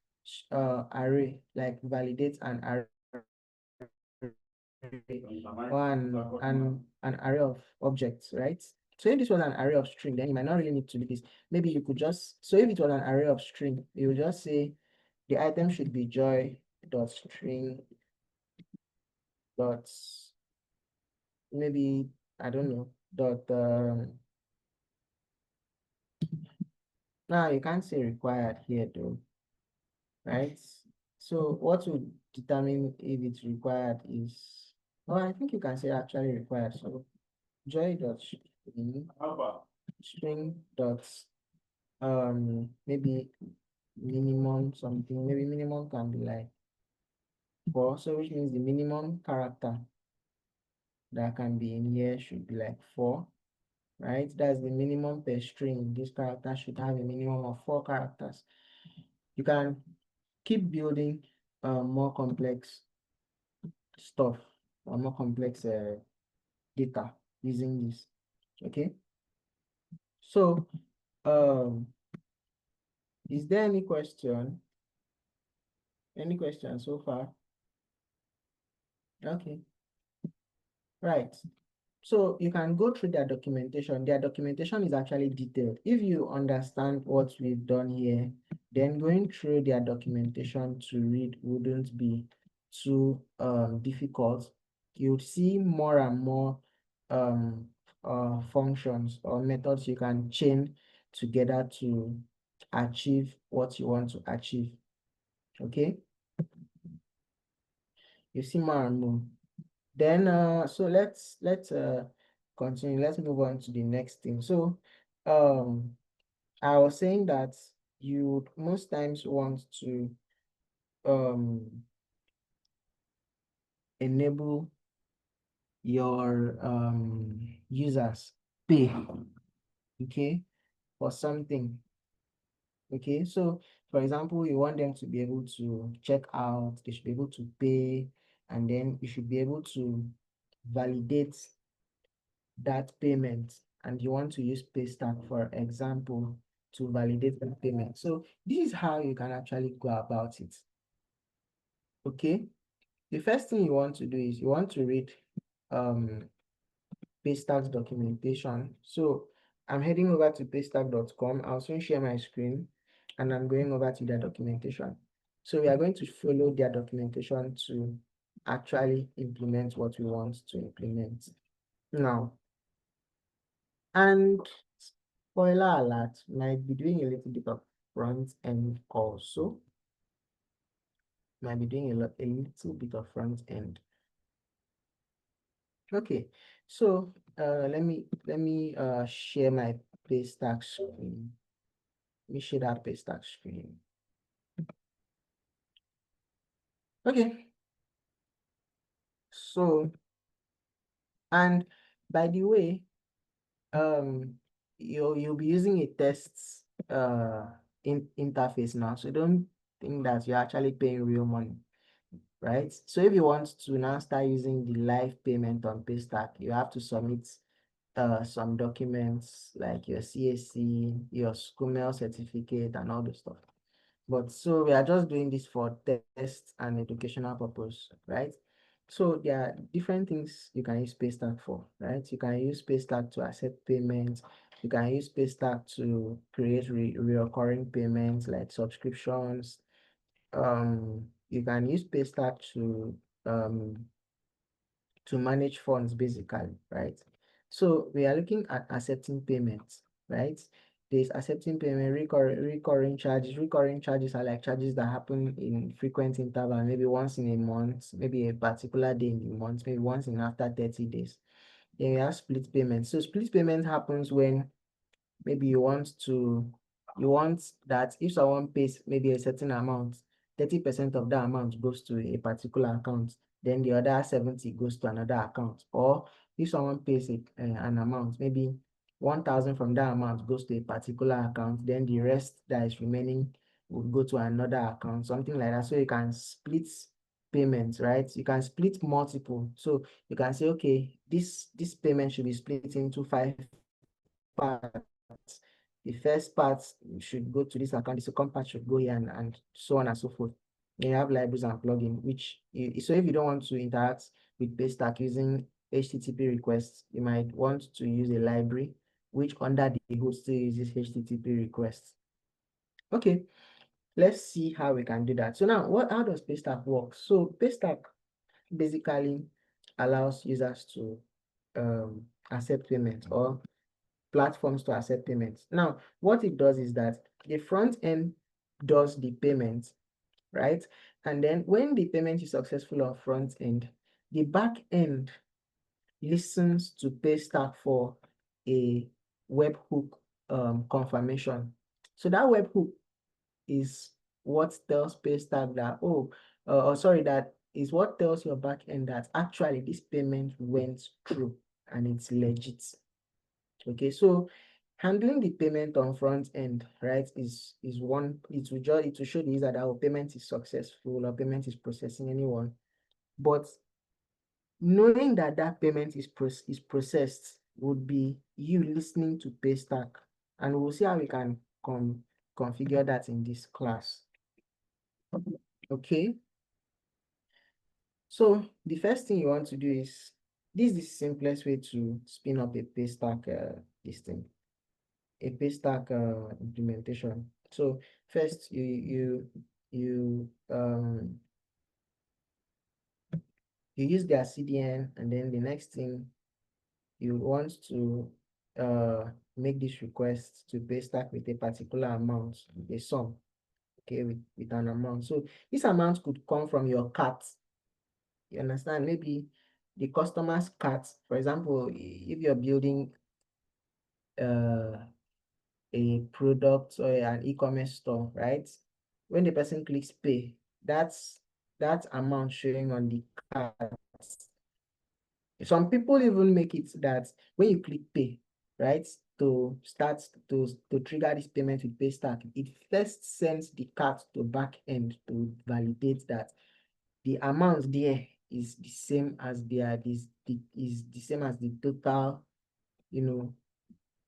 array, like validate an array or an array of objects, right? So if this was an array of string, then you might not really need to do this. Maybe you could just, so if it was an array of string, you would just say the item should be joy dot string dot, maybe, I don't know, dot now you can't say required here though, right? So what would determine if it's required is, oh, I think you can say actually required. So joy dot string dot maybe minimum something, maybe minimum can be like 4, so which means the minimum character that can be in here should be like 4, right? That's the minimum per string. This character should have a minimum of 4 characters. You can keep building more complex stuff or more complex data using this. Okay, so is there any question? Any question so far? Okay, right. So you can go through their documentation. Their documentation is actually detailed. If you understand what we've done here, then going through their documentation to read wouldn't be too difficult. You'd see more and more functions or methods you can chain together to achieve what you want to achieve. Okay, you see more and more. Then so let's continue. Let's move on to the next thing. So I was saying that you most times want to enable your users pay, okay, for something. Okay, so for example, you want them to be able to check out, they should be able to pay, and then you should be able to validate that payment, and you want to use PayStack, for example, to validate that payment. So this is how you can actually go about it. Okay, the first thing you want to do is you want to read PayStack's documentation. So I'm heading over to paystack.com. I'll soon share my screen and I'm going over to their documentation. So we are going to follow their documentation to actually implement what we want to implement. Now, and spoiler alert, might be doing a little bit of front end also. Might be doing a little bit of front end. Okay, so let me share my PayStack screen. Let me share that PayStack screen. Okay, so, and by the way, you'll be using a test interface now, so don't think that you're actually paying real money, right? So if you want to now start using the live payment on PayStack, you have to submit some documents like your CAC, your SCUML certificate, and all the stuff. But so we are just doing this for test and educational purpose, right? So there are different things you can use PayStack for, right? You can use PayStack to accept payments. You can use PayStack to create recurring payments like subscriptions. You can use PayStack to manage funds basically, right? So we are looking at accepting payments, right? there's accepting payment, recurring charges. Recurring charges are like charges that happen in frequent interval, maybe once in a month, maybe a particular day in the month, maybe once in after 30 days. Then we have split payment. So split payment happens when maybe you want that if someone pays maybe a certain amount, 30% of that amount goes to a particular account, then the other 70 goes to another account. Or if someone pays an amount, maybe 1,000 from that amount goes to a particular account, then the rest that is remaining would go to another account, something like that. So you can split payments, right? You can split multiple. So you can say, okay, this payment should be split into 5 parts. The first part should go to this account, the second part should go here, and so on and so forth. Then you have libraries and plugin, so if you don't want to interact with PayStack using HTTP requests, you might want to use a library, which under the hood still uses HTTP requests. Okay, let's see how we can do that. So now, how does PayStack work? So PayStack basically allows users to accept payments, or platforms to accept payments. Now, what it does is that the front end does the payment, right? And then when the payment is successful on front end, the back end listens to PayStack for a webhook confirmation. So that webhook is what tells PayStack that, that is what tells your back end that actually this payment went through and it's legit. Okay, so handling the payment on front end, right, is one. It will show the user that our payment is successful or payment is processing anyone. But knowing that payment is processed would be you listening to PayStack, and we'll see how we can configure that in this class. Okay, so the first thing you want to do is, this is the simplest way to spin up a PayStack a PayStack implementation. So first you use their CDN, and then the next thing you want to make this request to PayStack with a particular amount, a sum, okay, with an amount. So this amount could come from your cart. You understand? Maybe the customer's cart, for example, if you're building a product or an e-commerce store, right? When the person clicks pay, that's that amount showing on the card. Some people even make it that when you click pay, right, to trigger this payment with PayStack, it first sends the card to back end to validate that the amount there is the same as is the same as the total,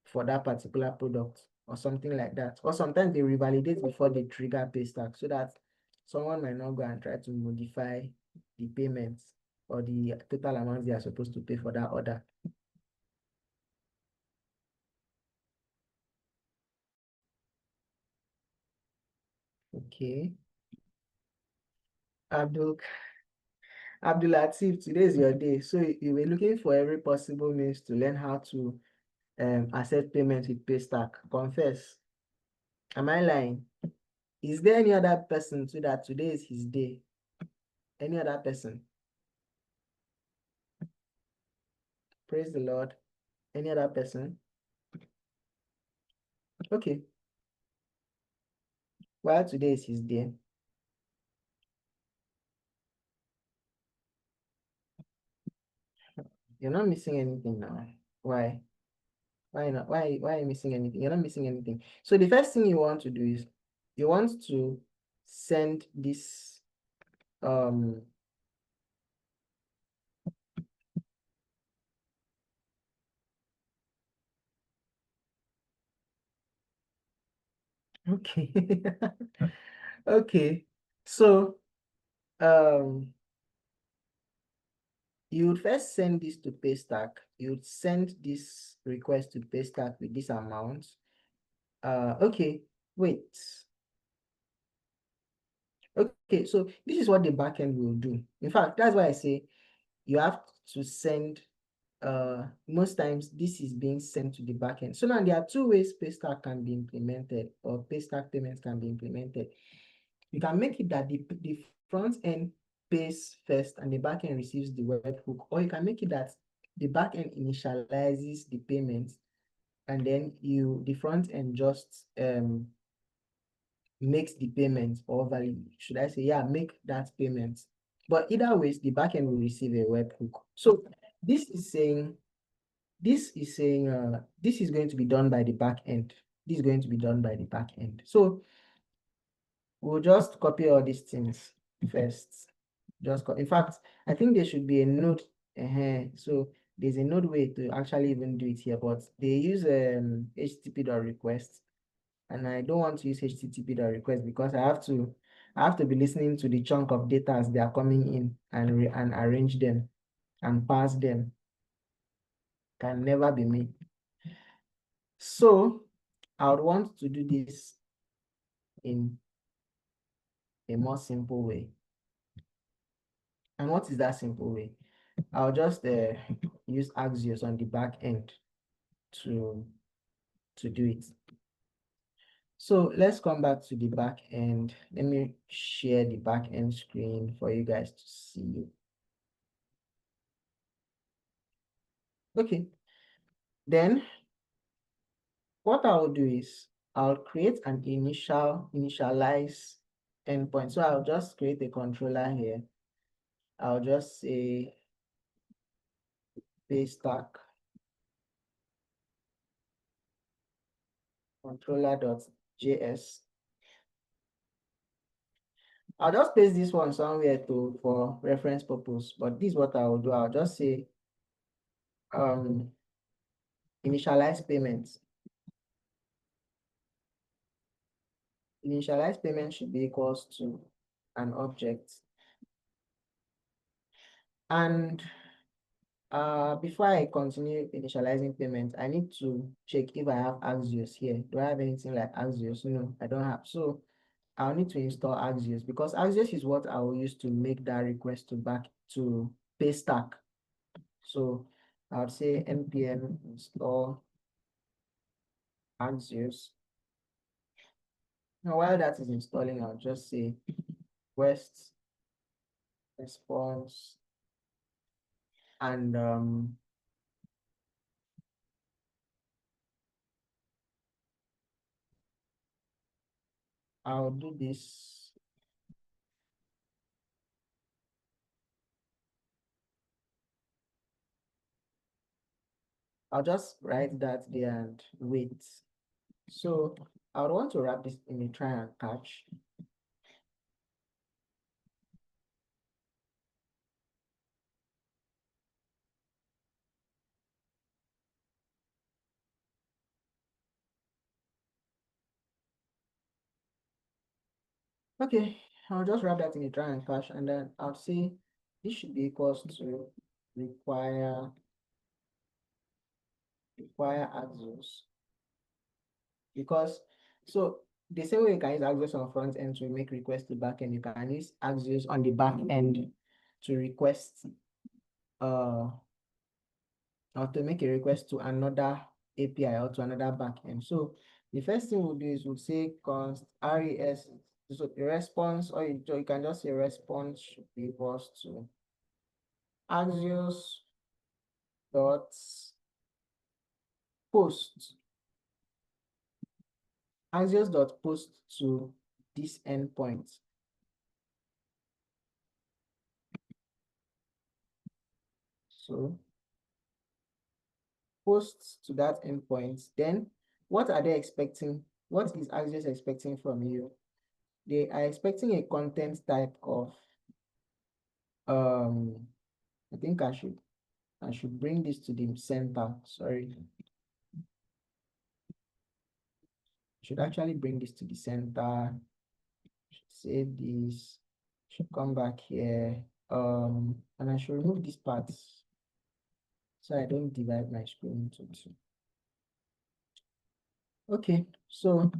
for that particular product, or something like that. Or sometimes they revalidate before they trigger PayStack, so that someone might not go and try to modify the payments or the total amount they are supposed to pay for that order. Okay. Abdul Latif, today is your day. So you were looking for every possible means to learn how to accept payments with PayStack. Confess. Am I lying? Is there any other person so that today is his day? Any other person? Praise the Lord. Any other person? Okay. Well, today is his day. You're not missing anything now. Why? Why not? Why are you missing anything? You're not missing anything. So the first thing you want to do is you want to send this okay. Okay. So you would first send this to PayStack. You would send this request to PayStack with this amount. Okay, wait. Okay, so this is what the backend will do. In fact, that's why I say you have to send most times this is being sent to the backend. So now there are two ways PayStack can be implemented, or PayStack payments can be implemented. You can make it that the front end pays first and the backend receives the webhook, or you can make it that the backend initializes the payment and then the front end just makes the payment, or valid, should I say, yeah, make that payment. But either ways, the backend will receive a webhook. So this is saying this is going to be done by the back end. This is going to be done by the back end. So we'll just copy all these things first. In fact, I think there should be a node. So there's a node way to actually even do it here, but they use HTTP.request, and I don't want to use HTTP.request because I have to be listening to the chunk of data as they are coming in and arrange them and pass them. Can never be me. So I would want to do this in a more simple way. And what is that simple way? I'll just use Axios on the back end to do it. So let's come back to the back end. Let me share the back end screen for you guys to see. Okay. Then what I'll do is I'll create an initialize endpoint. So I'll just create a controller here. I'll just say PayStack controller.js. I'll just paste this one somewhere for reference purpose, but this is what I will do. I'll just say initialize payments. Initialize payment should be equals to an object. And before I continue initializing payments, I need to check if I have Axios here. Do I have anything like Axios? No, I don't have. So I'll need to install Axios, because Axios is what I will use to make that request to PayStack. So I'll say npm install Axios. Now while that is installing, I'll just say request response, and I'll do this. I'll just write that there and wait. So I would want to wrap this in a try and catch. Okay, I'll just wrap that in a try and catch, and then I'll say this should be equals to require Axios. Because so the same way you can use Axios on front end to make requests to back end, you can use Axios on the back end to request or to make a request to another API or to another backend. So the first thing we'll do is we'll say const res, so the response, or you can just say response should be equals to Axios dot post. Axios dot post to this endpoint. So post to that endpoint. Then what are they expecting? What is Axios expecting from you? They are expecting a content type of I think I should bring this to the center. Sorry. I should actually bring this to the center. Should save this. Should come back here. And I should remove these parts so I don't divide my screen into two. Okay, so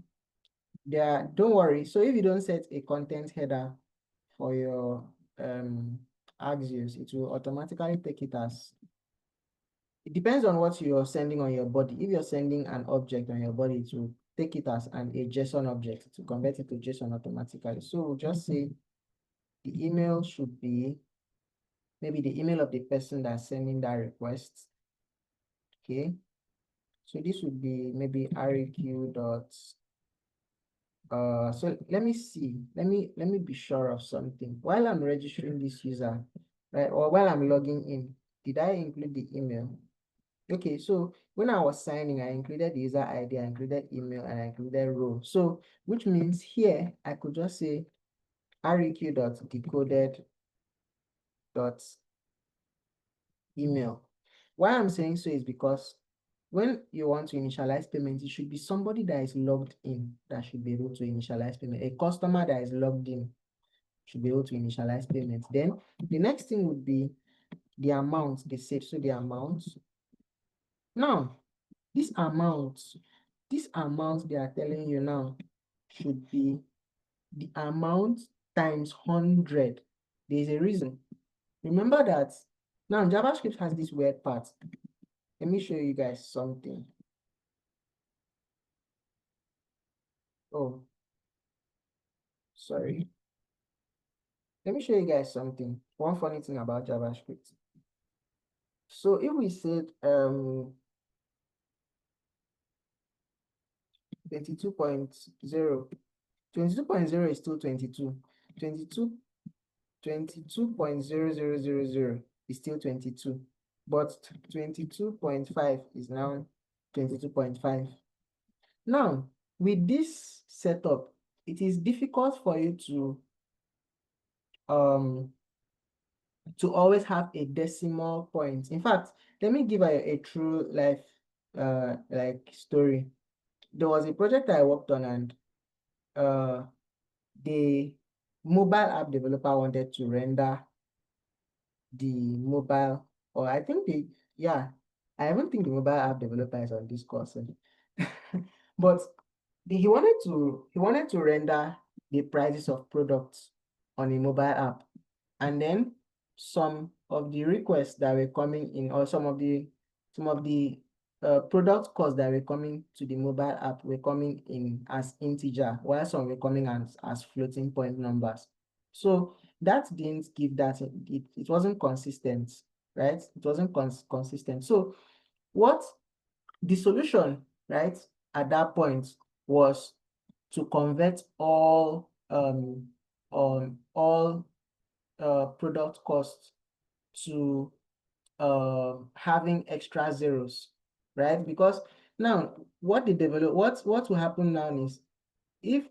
don't worry. So if you don't set a content header for your Axios, it will automatically take it as it depends on what you're sending on your body. If you're sending an object on your body, to take it as a JSON object to convert it to JSON automatically. So we'll just say the email should be maybe the email of the person that's sending that request. Okay. So this would be maybe req dot. So let me see. Let me be sure of something. While I'm registering this user, right, or while I'm logging in, did I include the email? Okay, so when I was signing, I included the user ID, I included email, and I included role. So which means here I could just say req.decoded.email. Why I'm saying so is because when you want to initialize payment, it should be somebody that is logged in that should be able to initialize payment. A customer that is logged in should be able to initialize payment. Then the next thing would be the amount they said. So the amount. Now, this amount they are telling you now should be the amount times 100. There's a reason. Remember that now JavaScript has this weird part. Let me show you guys something. Oh, sorry. Let me show you guys something. One funny thing about JavaScript. So if we said 22.0, 22.0 is still 22. 22.0000 is still 22. But 22.5 is now 22.5. Now, with this setup, it is difficult for you to always have a decimal point. In fact, let me give a true life like story. There was a project I worked on, and the mobile app developer wanted to render the mobile, or I think I even think the mobile app developer is on this course. But he wanted to render the prices of products on a mobile app, and then some of the requests that were coming in, or some of the product costs that were coming to the mobile app were coming in as integer, while some were coming as floating point numbers. So that didn't give that, it wasn't consistent, right? It wasn't consistent. So what the solution, right, at that point was to convert all product costs to having extra zeros, right? Because now what will happen now is if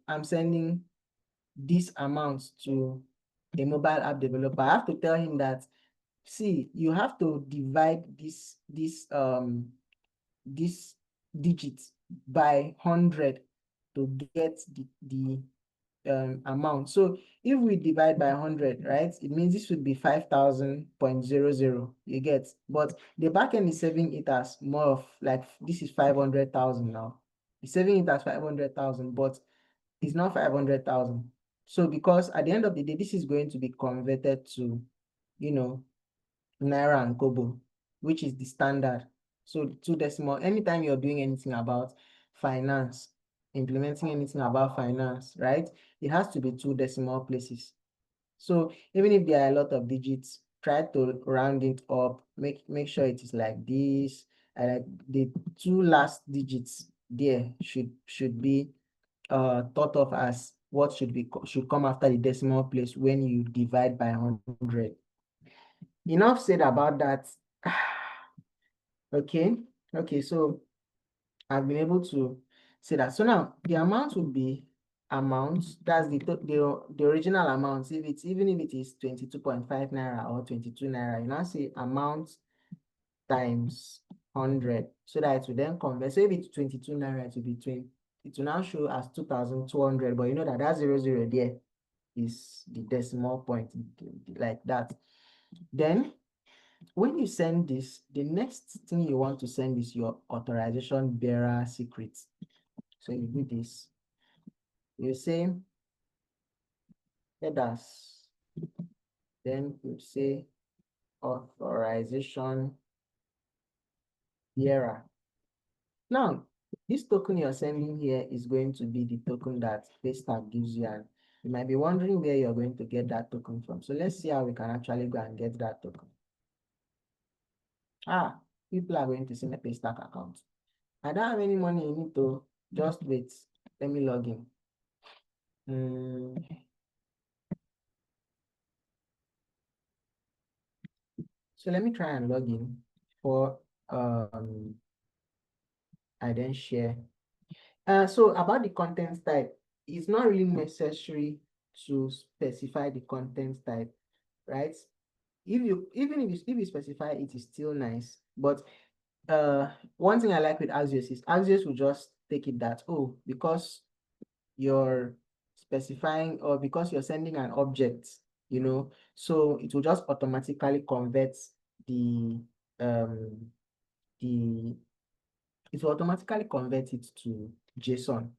I'm sending this amount to a mobile app developer, I have to tell him that, see, you have to divide this digit by 100 to get the amount. So if we divide by 100, right, it means this would be 5,000.00, you get. But the backend is saving it as more of like, this is 500,000 now. It's saving it as 500,000, but it's not 500,000. So because at the end of the day, this is going to be converted to, Naira and Kobo, which is the standard. So 2 decimal, anytime you're doing anything about finance, implementing anything about finance, right? It has to be 2 decimal places. So even if there are a lot of digits, try to round it up, make sure it is like this. Like the 2 last digits there should be thought of as what should come after the decimal place when you divide by 100. Enough said about that. Okay, so I've been able to say that. So now the amount would be amount, that's the original amount. Even if it is 22.5 naira or 22 naira, you now say amount times 100, so that it will then convert. So if it's 22 naira, it will be 20. It will now show as 2,200, but you know that 00 there is the decimal point, like that. Then when you send this, the next thing you want to send is your authorization bearer secret. So you do this. You say headers, then you say authorization the error. Now, this token you're sending here is going to be the token that PayStack gives you, and you might be wondering where you're going to get that token from. So let's see how we can actually go and get that token. People are going to see my PayStack account. I don't have any money in it though. Just wait. Let me log in. So let me try and log in for I then share. So about the content type, it's not really necessary to specify the content type, right? If you specify it, is still nice. But one thing I like with Axios is Axios will just take it that, oh, because you're specifying or because you're sending an object, so it will just automatically convert the the it will automatically convert it to JSON.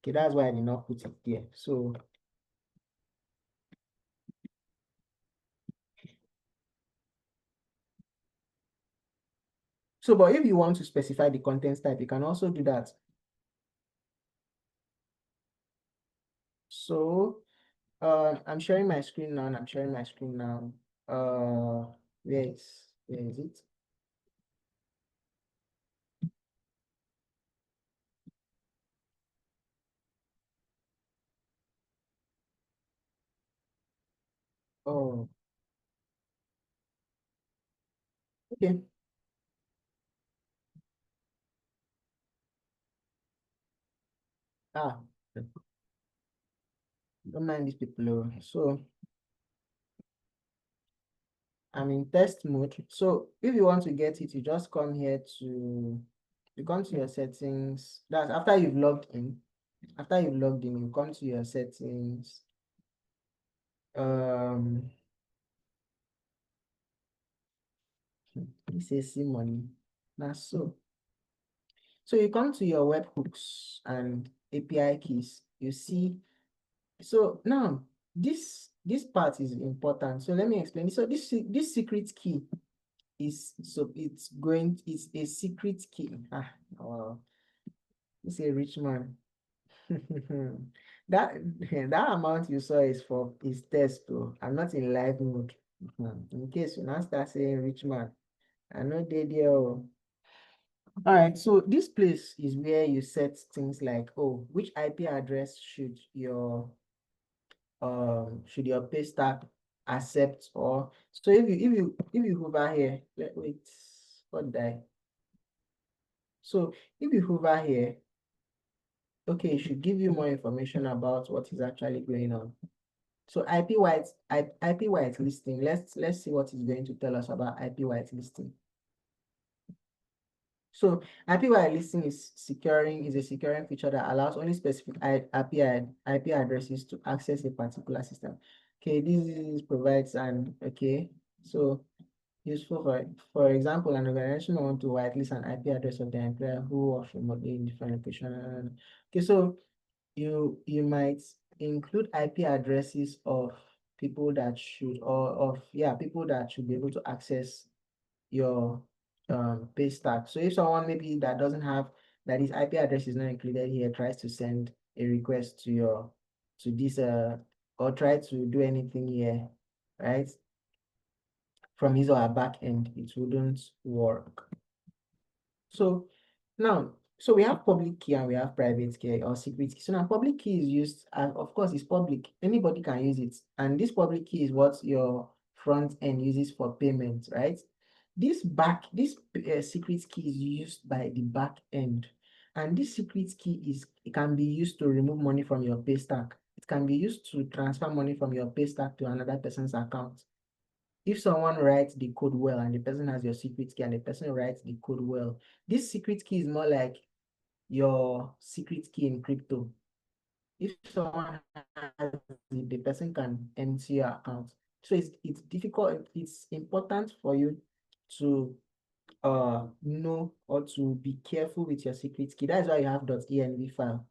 Okay, that's why I did not put it there. But if you want to specify the content type, you can also do that. So I'm sharing my screen now, and I'm sharing my screen now. Where is it? Oh, okay. Don't mind these people. So I'm in test mode. So if you want to get it, you just come here to, you come to your settings. That's after you've logged in. After you've logged in, you come to your settings. This is see money. Now so you come to your webhooks and API keys. You see. So now this part is important. So let me explain. So this secret key it's a secret key. Wow, it's a rich man. That that amount you saw is test though. I'm not in live mode. In case you now start saying rich man, I know they there. All right, so this place is where you set things like, oh, which IP address should your PayStack accept, or so if you hover here, wait, what die? So if you hover here, okay, it should give you more information about what is actually going on. So IP white listing. Let's see what is going to tell us about IP white listing. So IP white listing is a securing feature that allows only specific IP addresses to access a particular system. Okay, this provides so useful for example, an organization want to whitelist an IP address of their employer who works remotely in different locations. Okay, so you might include IP addresses of people that should people that should be able to access your PayStack. So if someone maybe that doesn't have that his IP address is not included here tries to send a request to this or try to do anything here, right? From his or her back end, it wouldn't work. So now, so we have public key and we have private key or secret key. So now public key is used, and of course it's public. Anybody can use it. And this public key is what your front end uses for payment, right? This secret key is used by the back end. And this secret key it can be used to remove money from your PayStack. It can be used to transfer money from your PayStack to another person's account. If someone writes the code well and the person has your secret key and the person writes the code well, this secret key is more like your secret key in crypto. If someone has it, the person can empty your account. So it's difficult, it's important for you to know or to be careful with your secret key. That's why you have .env file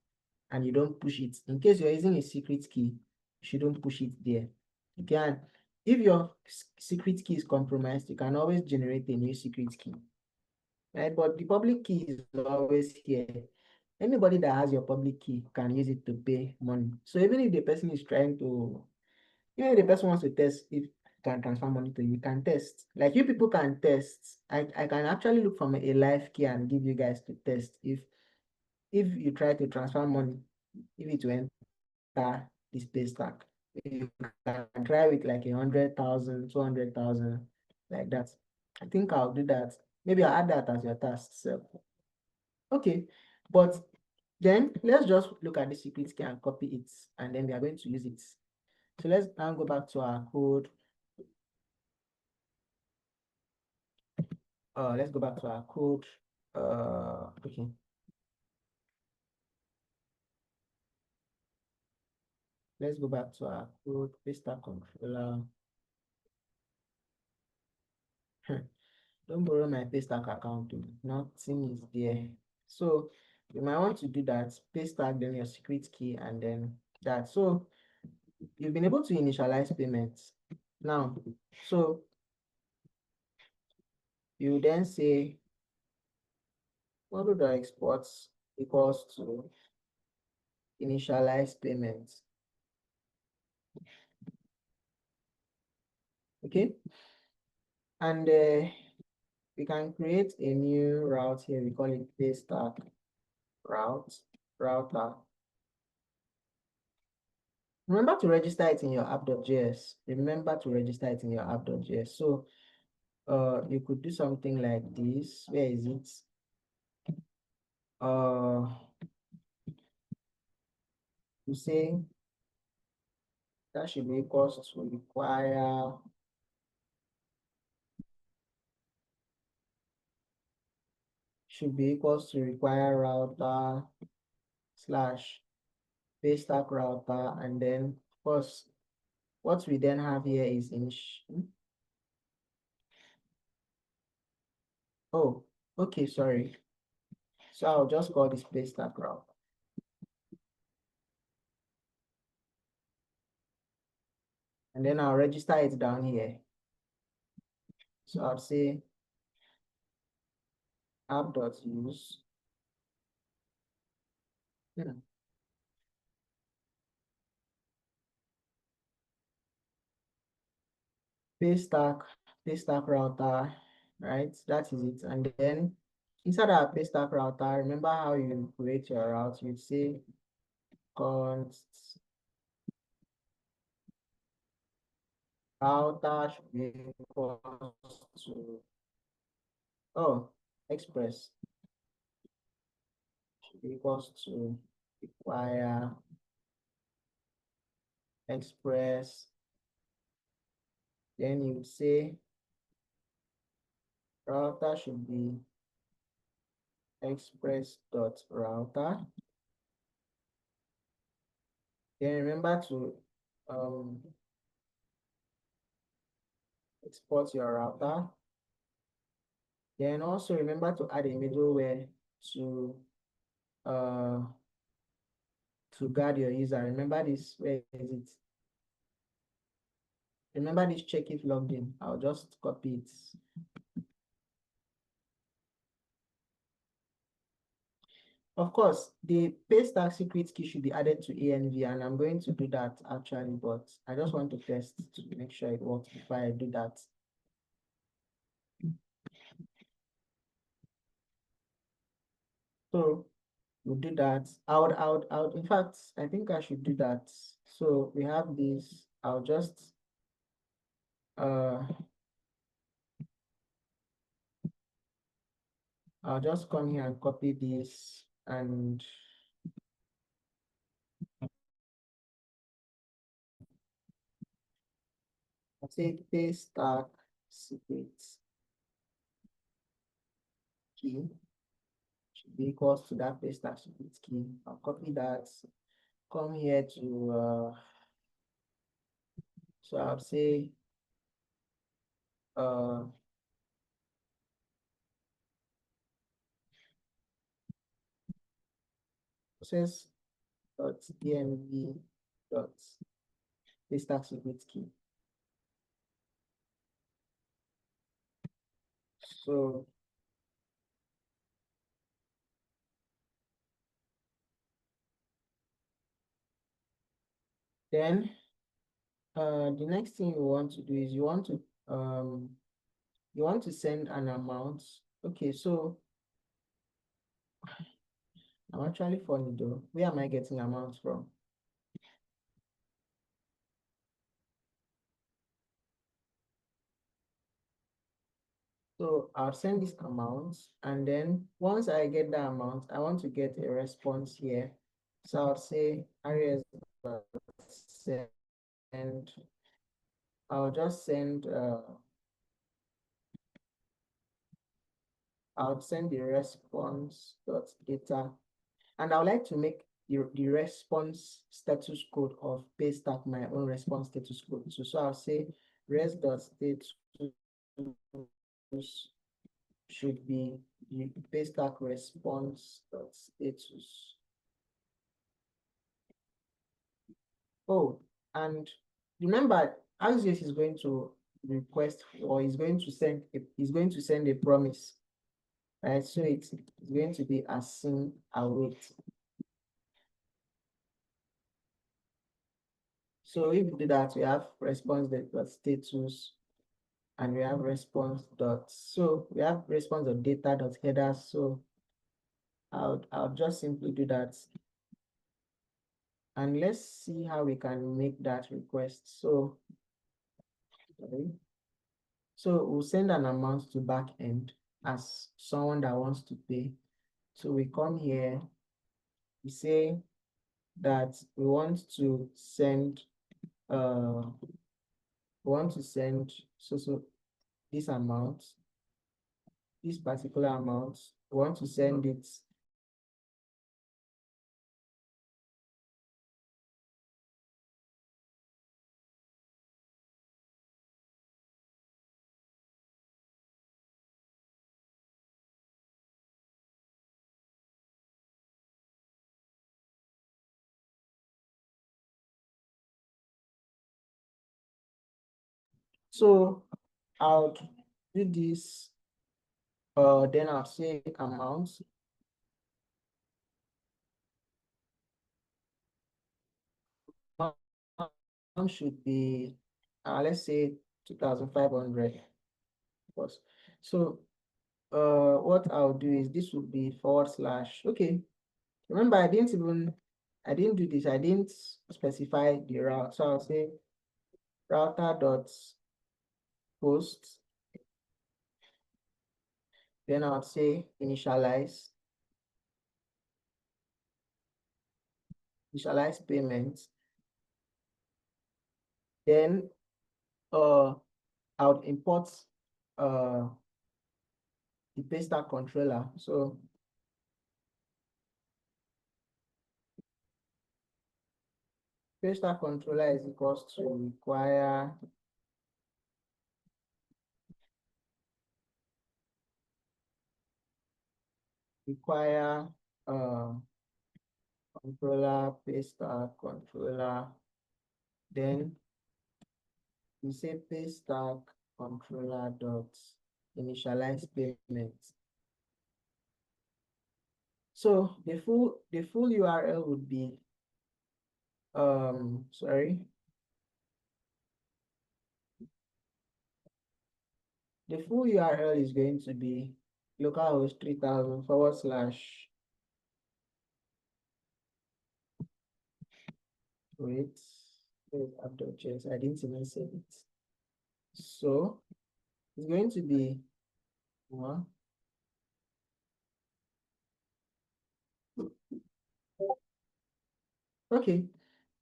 and you don't push it. In case you're using a secret key, you shouldn't push it there. You can, if your secret key is compromised, you can always generate a new secret key. right? But the public key is always here. Anybody that has your public key can use it to pay money. So even if the person is trying to, even if the person wants to test if can transfer money to you, you can test. Like you people can test. I can actually look from a live key and give you guys to test if you try to transfer money, if it will enter this PayStack. You can try with like 100,000, 200,000, like that. I think I'll do that. Maybe I'll add that as your task. So, okay. But then let's just look at the secret key and copy it, and then we are going to use it. So let's now go back to our code. Let's go back to our code. Okay. Let's go back to our code, PayStack controller. Don't borrow my PayStack account. Nothing is there. So you might want to do that. PayStack, then your secret key, and then that. So you've been able to initialize payments. Now, so you then say model exports equals to initialize payments. Okay. And we can create a new route here. We call it PayStack router. Remember to register it in your app.js. Remember to register it in your app.js. So you could do something like this. Where is it? You say that should be equals to require router slash PayStack router, and then of course what we then have here is oh, okay, sorry. So I'll just call this PayStack route. And then I'll register it down here. So I'll say app.use. PayStack router, right? That is it. And then inside our PayStack router, remember how you create your route? You'd say const router should be equal to express should be equals to require express. Then you would say router should be express.router. Then remember to export your router. Then also remember to add a middleware to guard your user. Remember this, where is it? Remember this check if logged in. I'll just copy it. Of course, the PayStack secret key should be added to ANV, and I'm going to do that actually, but I just want to test to make sure it works before I do that. So we'll do that. In fact, I think I should do that. So we have this. I'll just come here and copy this, and I'll say PayStack secret key should be equals to that PayStack secret key. I'll copy that, come here to so I'll say process.env dot PayStack secret key. So Then the next thing you want to do is you want to send an amount. Okay, so I'm actually funny though. Where am I getting amounts from? So I'll send this amount, and then once I get the amount, I want to get a response here. So I'll say areas send. I'll just send I'll send the response dot data, and I would like to make the response status code of PayStack my own response status code. So I'll say res dot status should be the PayStack response dot status. Oh, and remember, Axios is going to request, or is going to send a promise, right? So it's going to be async await. So if we do that, we have response dot status, and we have response dot. So we have response dot data dot header. So I'll just simply do that, and let's see how we can make that request. So sorry. So we'll send an amount to backend as someone that wants to pay. So we come here, we say that we want to send so this amount, this particular amount, we want to send it so I'll do this, then I'll say amount. Amount should be, let's say 2,500. So what I'll do is this would be forward slash. Okay, remember I didn't do this. I didn't specify the route. So I'll say router dot post. Then I'll say initialize payment. Then I'll import the PayStack controller. So PayStack controller is equals to require controller PayStack controller. Then we say PayStack controller dot initialize payment. So the full URL would be sorry. The full URL is going to be localhost 3000 forward slash wait app.js. I didn't even save it. So it's going to be okay.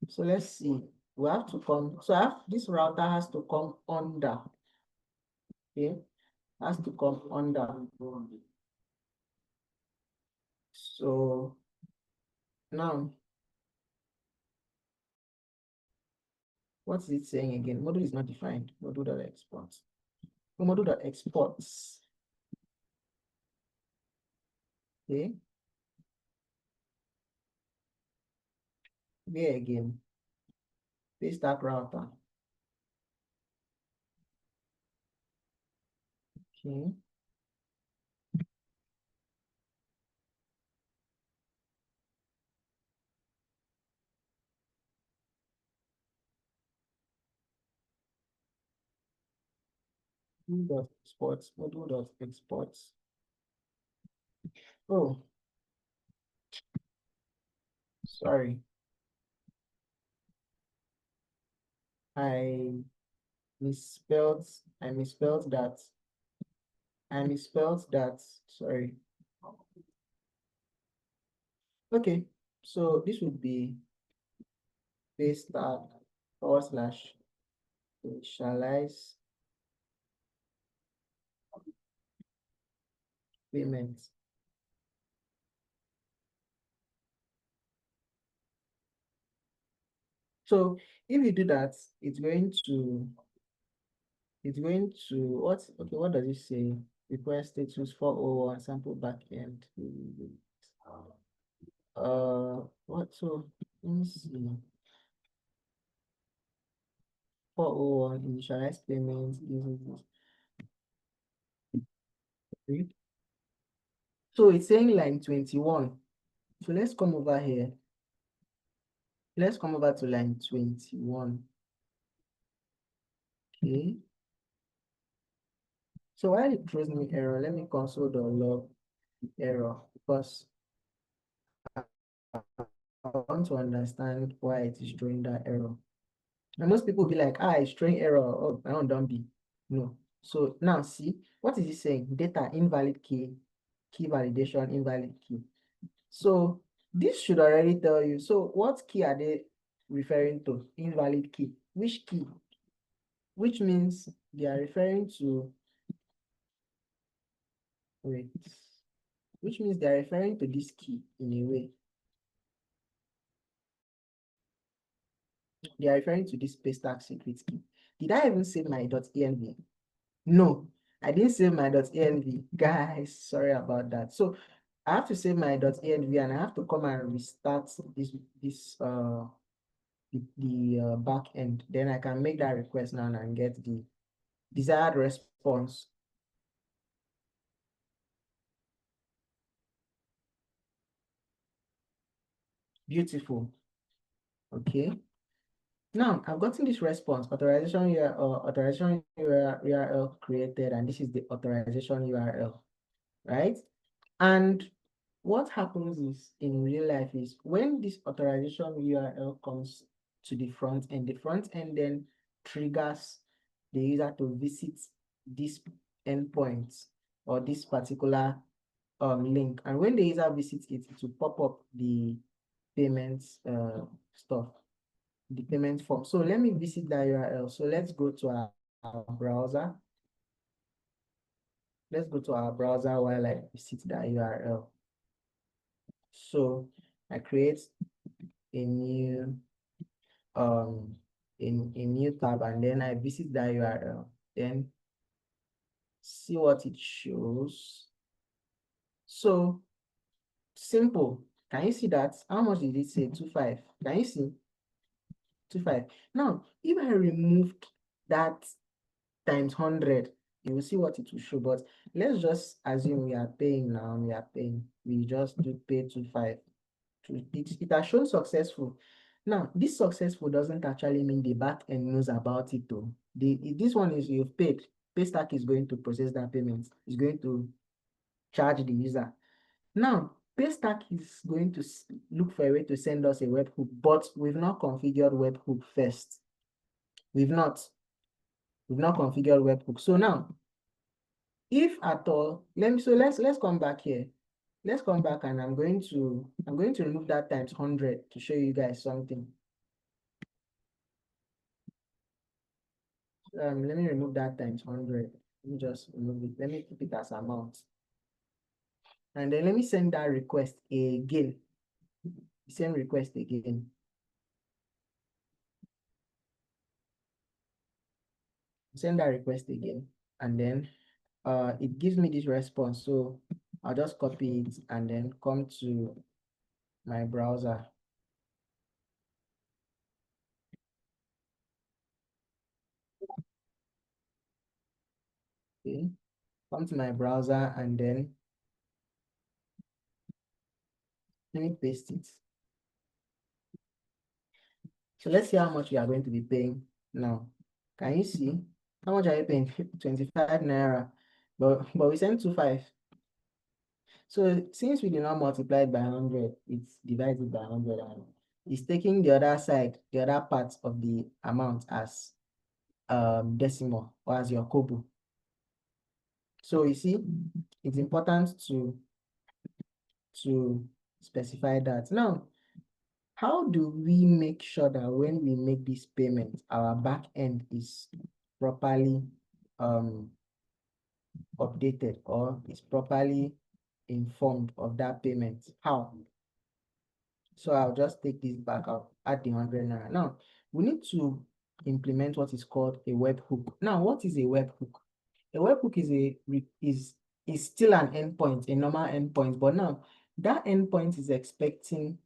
So let's see. We have to come. So this router has to come under. Okay, has to come under. So now, what is it saying again? Module is not defined. Module.export. Module.exports. Okay. Where again? PayStack router. Okay. module.exports, module.exports. Oh, sorry. I misspelled, I misspelled that. I misspelled that. Sorry. Okay, so this would be PayStack / initialize payments. So if you do that, what does it say? Request status 401 sample backend. What, so let me see. 401 initialize payments. This. So it's saying line 21. So let's come over here. Let's come over to line 21. Okay. So while it throws me error, let me console.log error because I want to understand why it is throwing that error. And most people be like, it's throwing error. Oh, I don't be. No. So now see, what is it saying? Data invalid key, key validation, invalid key. So this should already tell you. So what key are they referring to? Invalid key. Which key? Which means they are referring to, wait, which means they are referring to this key in a way. They are referring to this PayStack secret key. Did I even save my .env? No, I didn't save my .env. Guys, sorry about that. So I have to save my .env and I have to come and restart the back end. Then I can make that request now and get the desired response. Beautiful. Okay. Now I've gotten this response, authorization URL created, and this is the authorization URL, right? And what happens is in real life is when this authorization URL comes to the front end then triggers the user to visit this endpoint or this particular link. And when the user visits it, it will pop up the payments stuff, the payment form. So let me visit that URL. So let's go to our browser. Let's go to our browser while I visit that URL. So I create a new new tab and then I visit that URL. Then see what it shows. So simple. Can you see that? How much did it say? 25. Can you see? 25. Now, if I removed that times 100, you will see what it will show. But let's just assume we are paying now. We are paying. We just do pay 25. It has shown successful. Now, this successful doesn't actually mean the back end knows about it though. This one is you've paid. PayStack is going to process that payment. It's going to charge the user. Now, PayStack is going to look for a way to send us a webhook, but we've not configured webhook first. We've not configured webhook. So now, if at all, let's come back here. Let's come back and I'm going to remove that times 100 to show you guys something. Let me remove that times 100. Let me just remove it. Let me keep it as amount. And then let me send that request again. Same request again. Send that request again. And then it gives me this response. So I'll just copy it and then come to my browser. Okay, come to my browser and then let me paste it. So let's see how much we are going to be paying now. Can you see? How much are you paying? 25 naira. But we sent 25. So since we did not multiply it by 100, it's divided by 100 and it's taking the other side, the other part of the amount as decimal or as your kobo. So you see, it's important to specify that. Now, how do we make sure that when we make this payment, our back end is properly updated or is properly informed of that payment? How? So I'll just take this back out, add the 100 naira. Now, we need to implement what is called a webhook. Now, what is a webhook? A webhook is still an endpoint, a normal endpoint, but now that endpoint is expecting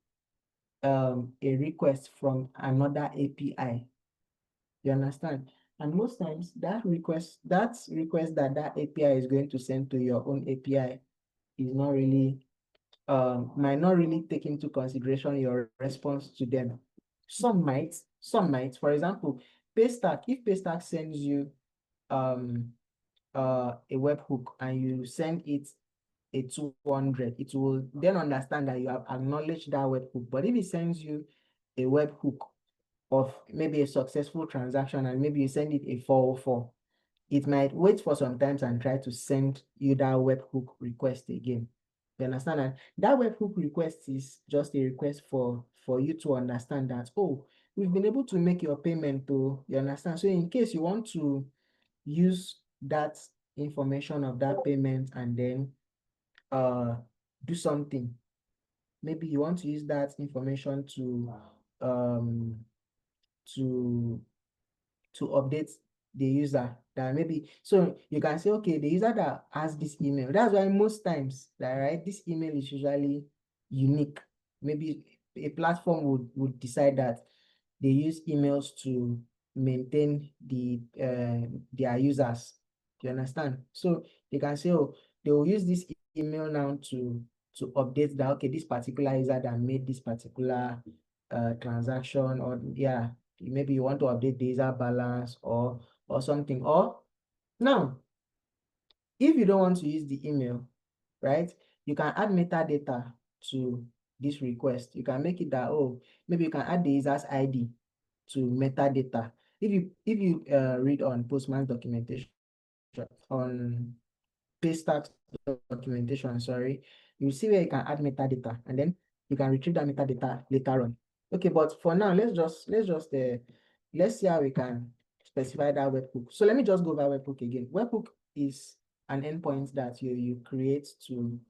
a request from another API. You understand? And most times that request that API is going to send to your own API is not really might not really take into consideration your response to them. Some might. For example, PayStack. If PayStack sends you a webhook and you send it a 200, it will then understand that you have acknowledged that webhook. But if it sends you a webhook of maybe a successful transaction and maybe you send it a 404, it might wait for some time and try to send you that webhook request again. You understand that? That webhook request is just a request for you to understand that, oh, we've been able to make your payment too. You understand? So in case you want to use that information of that payment and then do something, maybe you want to use that information um to update the user, that maybe, so you can say, okay, the user that has this email, that's why most times that, right, this email is usually unique. Maybe a platform would decide that they use emails to maintain their users. Do you understand? So they can say, oh, they will use this email now to update that, okay, this particular user that made this particular transaction, or yeah, maybe you want to update the user balance or something. Or now, if you don't want to use the email, right, you can add metadata to this request. You can make it that, oh, maybe you can add the user's ID to metadata. If you read on Postman's documentation, on PayStack documentation, sorry, you see where you can add metadata and then you can retrieve that metadata later on. Okay, but for now, let's see how we can specify that webhook. So let me just go over webhook again. Webhook is an endpoint that you create to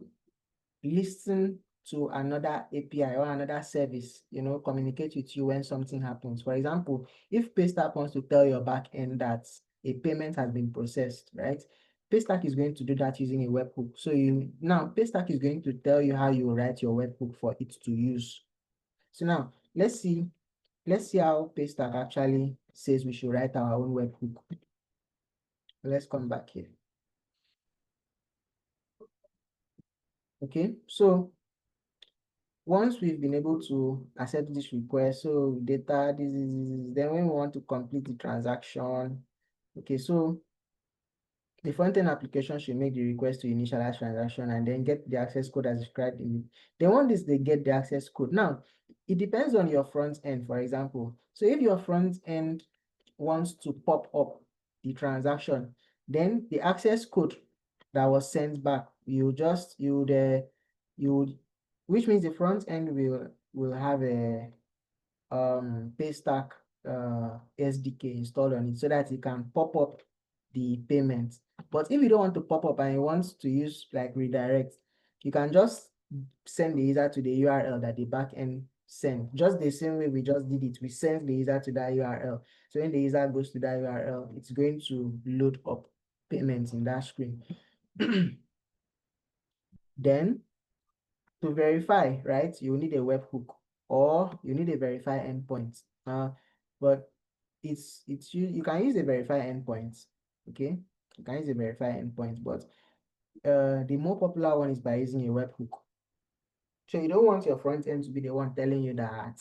listen to another API or another service, communicate with you when something happens. For example, if PayStack wants to tell your backend that a payment has been processed, right? PayStack is going to do that using a webhook. So now PayStack is going to tell you how you write your webhook for it to use. So now let's see how PayStack actually says we should write our own webhook. Let's come back here. Okay, so once we've been able to accept this request, so data, this is, then when we want to complete the transaction, okay, so the front-end application should make the request to initialize transaction and then get the access code as described in it. Then once they get the access code. Now, it depends on your front end, for example. So if your front end wants to pop up the transaction, then the access code that was sent back, which means the front end will have a PayStack SDK installed on it so that it can pop up the payment. But if you don't want to pop up and you want to use like redirect, you can just send the user to the URL that the backend sent. Just the same way we just did it. We sent the user to that URL. So when the user goes to that URL, it's going to load up payments in that screen. Then to verify, right, you need a webhook or you need a verify endpoint. But you can use a verify endpoint. Okay, you can use a verify endpoint, but the more popular one is by using a webhook. So you don't want your front end to be the one telling you that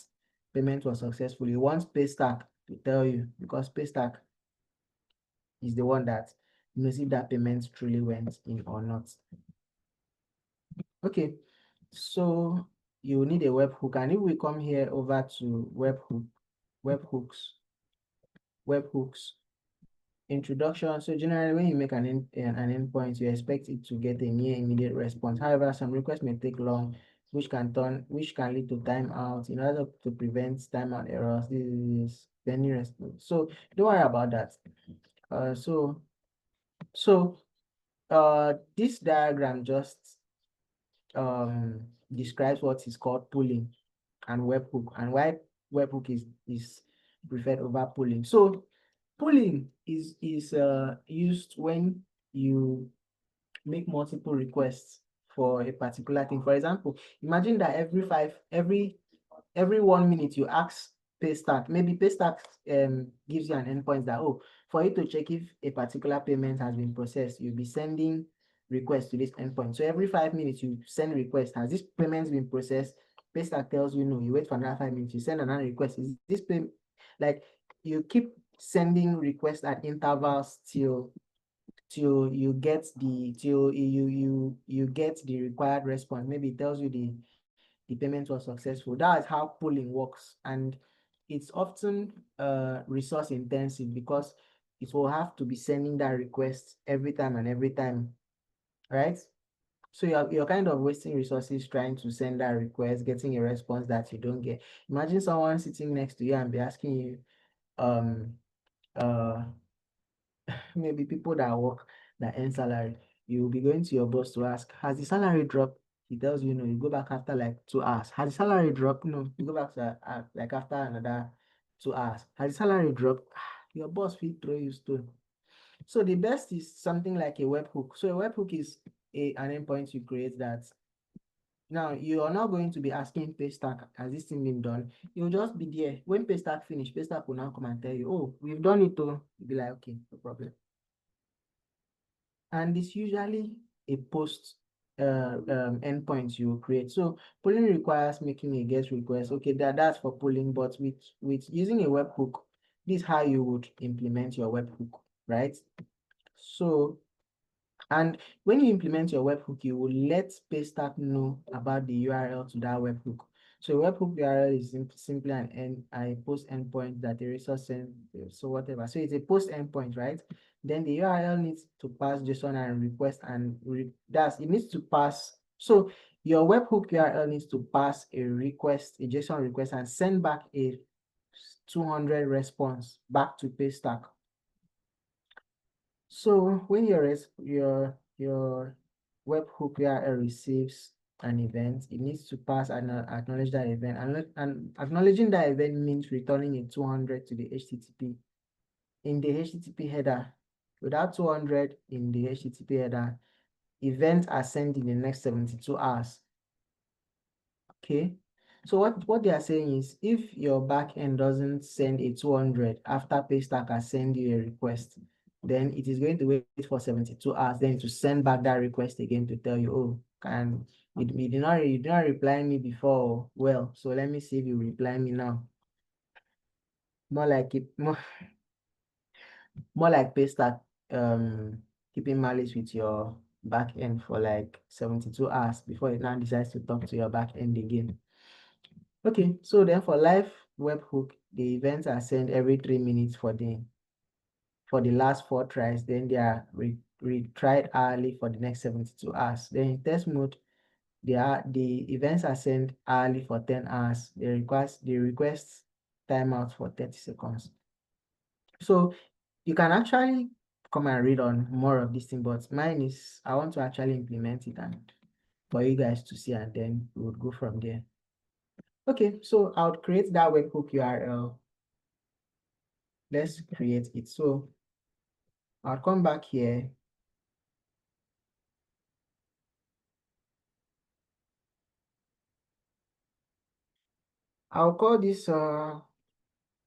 payment was successful. You want PayStack to tell you, because PayStack is the one that knows if that payment truly went in or not. Okay, so you need a webhook, and if we come here over to webhooks, introduction. So generally, when you make an endpoint, you expect it to get a near immediate response. However, some requests may take long, which can lead to timeout. In order to prevent timeout errors, this is any response. So don't worry about that. This diagram just describes what is called pooling and webhook, and why webhook is preferred over pooling. So pooling is used when you make multiple requests for a particular thing. For example, imagine that every 1 minute you ask PayStack, maybe PayStack gives you an endpoint that, oh, for you to check if a particular payment has been processed, you'll be sending requests to this endpoint. So every 5 minutes you send request, has this payment been processed? PayStack tells you no, you wait for another 5 minutes, you send another request. Is this payment, like, you keep sending requests at intervals till you get the required response. Maybe it tells you the payment was successful. That is how pooling works, and it's often resource intensive because it will have to be sending that request every time, right? So you're kind of wasting resources trying to send that request, getting a response that you don't get. Imagine someone sitting next to you and be asking you, um uh maybe people that work that earn salary, you'll be going to your boss to ask, has the salary dropped? He tells you no. You go back after like 2 hours. Has the salary dropped? No. You go back to like after another 2 hours. Has the salary dropped? Your boss will throw you stone. So the best is something like a webhook. So a webhook is an endpoint you create that now you are not going to be asking PayStack, has this thing been done? You'll just be there. When PayStack finish, PayStack will now come and tell you, oh, we've done it too. You'll be like, okay, no problem. And it's usually a post endpoint you create. So polling requires making a GET request. Okay, that's for polling, but with using a webhook, this is how you would implement your webhook, right? So, and when you implement your webhook, you will let PayStack know about the URL to that webhook. So webhook URL is simply a post endpoint that the resource sends, so whatever. So it's a post endpoint, right? Then the URL needs to pass JSON and request, and it needs to pass. So your webhook URL needs to pass a request, a JSON request, and send back a 200 response back to PayStack. So when your webhook URL receives an event, it needs to pass and acknowledge that event. And acknowledging that event means returning a 200 to the HTTP in the HTTP header. Without 200 in the HTTP header, events are sent in the next 72 hours. Okay. So what they are saying is, if your backend doesn't send a 200 after PayStack has sent you a request, then it is going to wait for 72 hours, then to send back that request again to tell you, oh, you did not reply me before. Well, so let me see if you reply me now. More like it, more like PayStack keeping malice with your backend for like 72 hours before it now decides to talk to your backend again. Okay, so then for live webhook, the events are sent every 3 minutes for the last 4 tries. Then they are retried hourly for the next 72 hours. Then in test mode, the events are sent hourly for 10 hours. The request timeout for 30 seconds. So you can actually come and read on more of this thing, but mine is, I want to actually implement it and for you guys to see, and then we would go from there. Okay, so I would create that webhook URL. Let's create it. So I'll come back here. I'll call this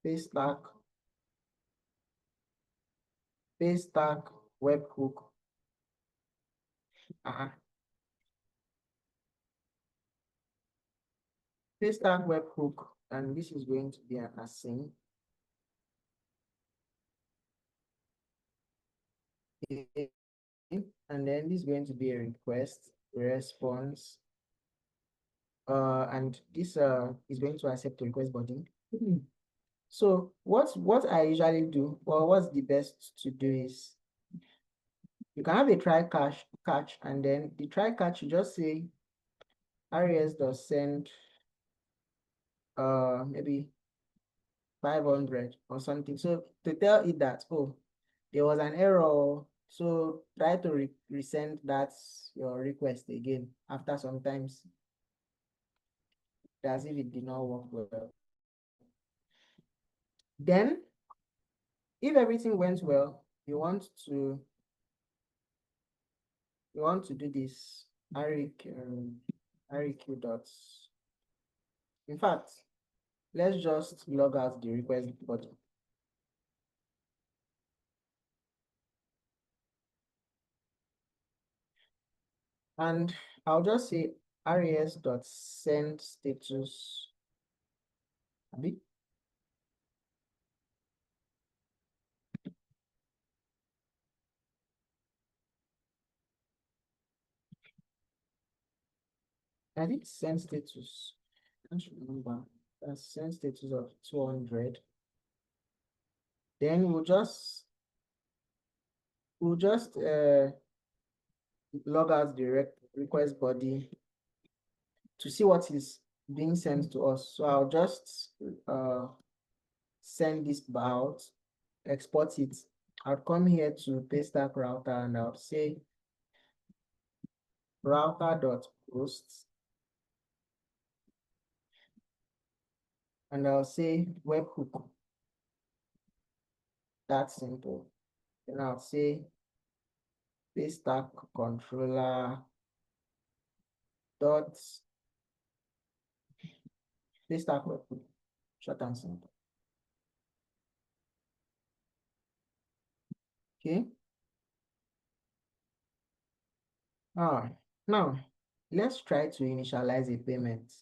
PayStack webhook. PayStack webhook, and this is going to be an async. Okay. And then this is going to be a request response. And this is going to accept the request body. So what I usually do, or what's the best to do is you can have a try catch, and then the try catch you just say res does send maybe 500 or something. So to tell it that, oh, there was an error, so try to resend that your request again after sometimes as if it did not work well. Then if everything went well, you want to do this req dots. In fact, let's just log out the request button. And I'll just say res.send status. Abi? I did send status. I should remember. That's send status of 200. Then we'll just log out the request body to see what is being sent to us. So I'll just send this out, export it. I'll come here to PayStack router and I'll say router.post, and I'll say webhook. That's simple. Then I'll say PayStack controller dot PayStack webhook. Short and simple. Okay. Now let's try to initialize a payment.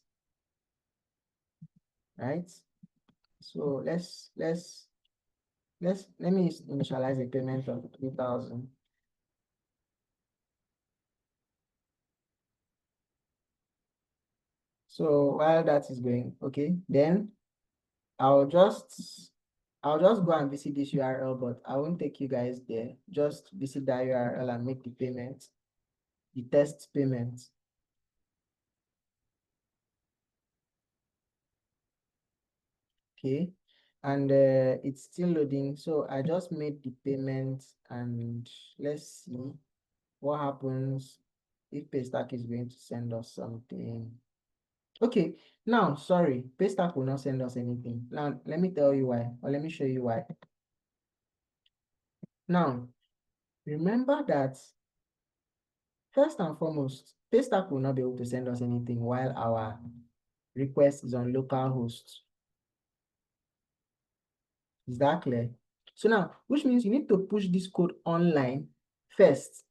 Right? So let me initialize a payment of 3,000. So while that is going, okay, then I'll just go and visit this URL, but I won't take you guys there. Just visit that URL and make the payment, the test payment. Okay, and it's still loading. So I just made the payment, and let's see what happens if PayStack is going to send us something. Okay, now sorry, PayStack will not send us anything. Now let me tell you why, or let me show you why. Now remember that first and foremost, PayStack will not be able to send us anything while our request is on localhost. Is that clear? So now, which means you need to push this code online first.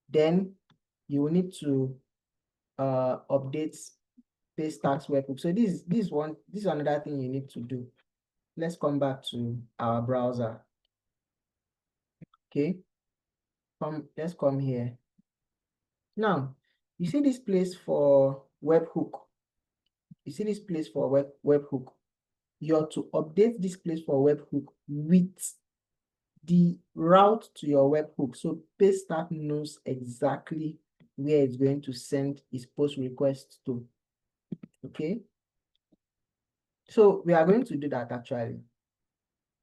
Then you will need to update PayStack's webhook. So this is another thing you need to do. Let's come back to our browser. Okay, let's come here. Now, you see this place for webhook. You see this place for webhook. You're to update this place for webhook with the route to your webhook. So PayStack knows exactly where it's going to send its post request to. Okay. So we are going to do that actually.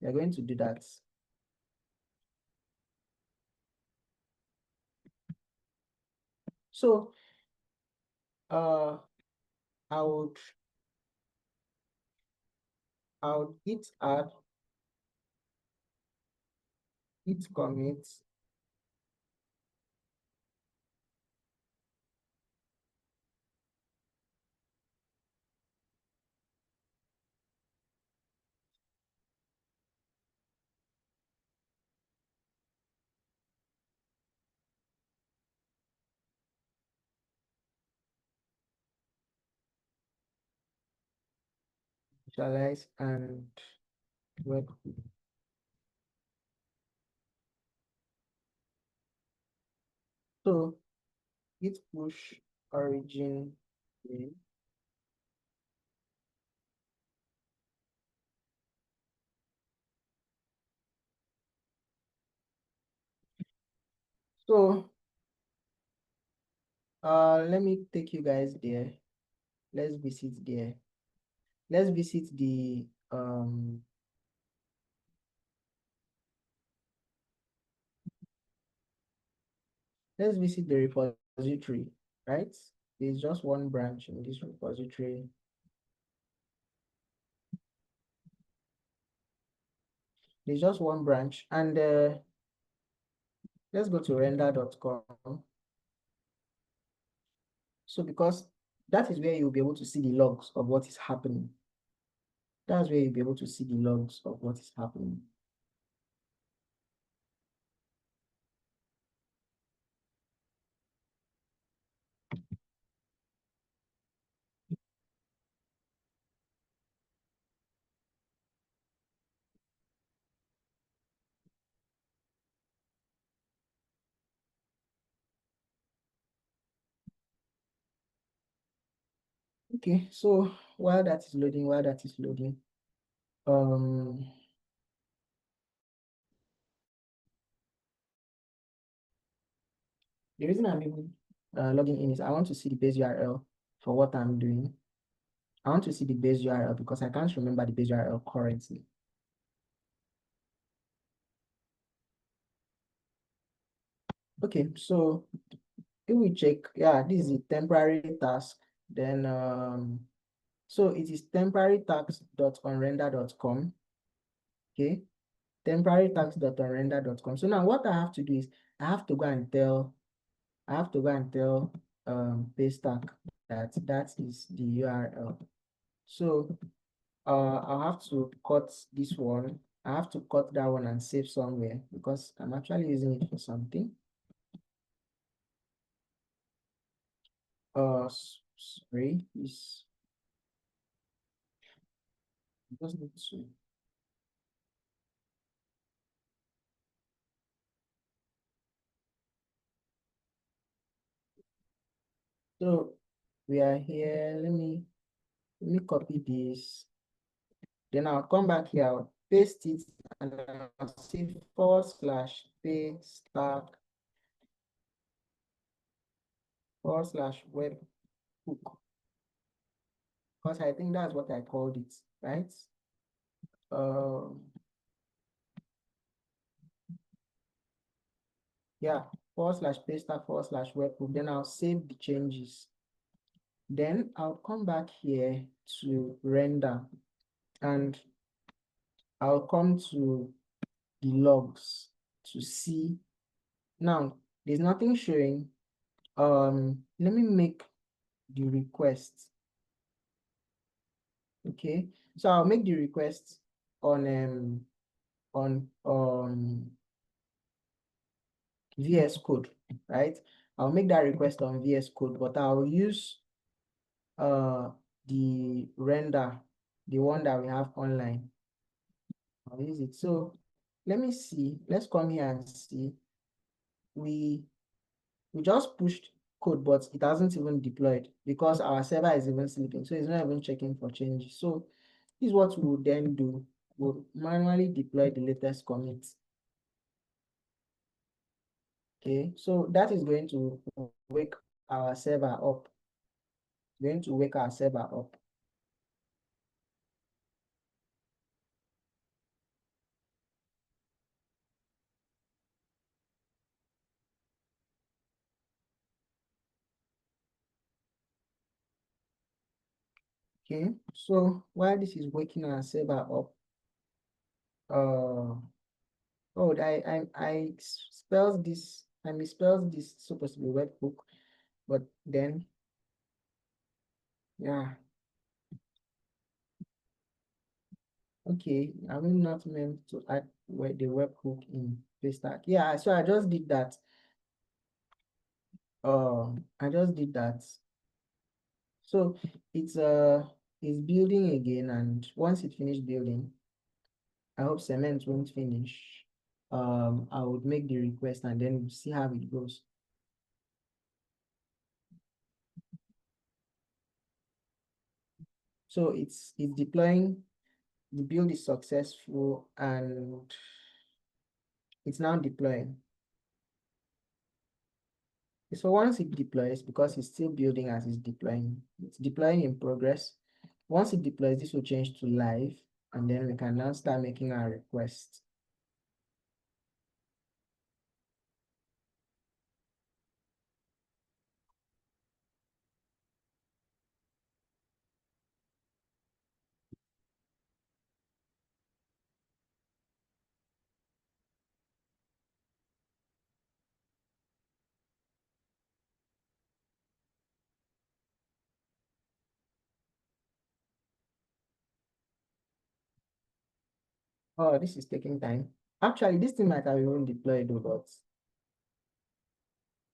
We are going to do that. So I would git add, git commit, initialize, and web. So git push origin name. So let me take you guys there. Let's visit there. Let's visit the let's visit the repository, right? There's just one branch in this repository. There's just one branch, and let's go to render.com. So because that is where you'll be able to see the logs of what is happening. That's where you'll be able to see the logs of what is happening. Okay, so while that is loading, the reason I'm even logging in is I want to see the base URL for what I'm doing. I want to see the base URL because I can't remember the base URL currently. Okay, so if we check, yeah, this is a temporary task. Then so it is temporary task.onrender.com. Okay, temporary task.onrender.com. So now what I have to do is I have to go and tell PayStack that is the URL. So I'll have to cut this one. I have to cut that one and save somewhere because I'm actually using it for something. Sorry, is just need to. So we are here. Let me copy this. Then I'll come back here. I'll paste it and I'll say /PayStack /webhook because I think that's what I called it, right? Yeah, /PayStack /webhook. Then I'll save the changes. Then I'll come back here to render and I'll come to the logs to see. Now, there's nothing showing. Let me make the request. Okay, so I'll make the request on VS Code, right? I'll make that request on VS Code, but I'll use the render, the one that we have online. I'll use it. So let me see. Let's come here and see. We just pushed code, but it hasn't even deployed because our server is even sleeping. So it's not even checking for changes. So this is what we will then do. We'll manually deploy the latest commit. Okay, so that is going to wake our server up. Going to wake our server up. Okay, so while this is waking our server up, oh, I spells this, I misspells this, supposed to be webhook, but then, yeah, okay, I will not meant to add the webhook in PayStack. Yeah, so I just did that. I just did that. So it's building again, and once it finished building, I hope cement won't finish. I would make the request and then see how it goes. So it's deploying, the build is successful, and it's now deploying. So once it deploys, because it's still building as it's deploying in progress. Once it deploys, this will change to live, and then we can now start making our requests. Oh, this is taking time. Actually, this thing might have even deployed, though, but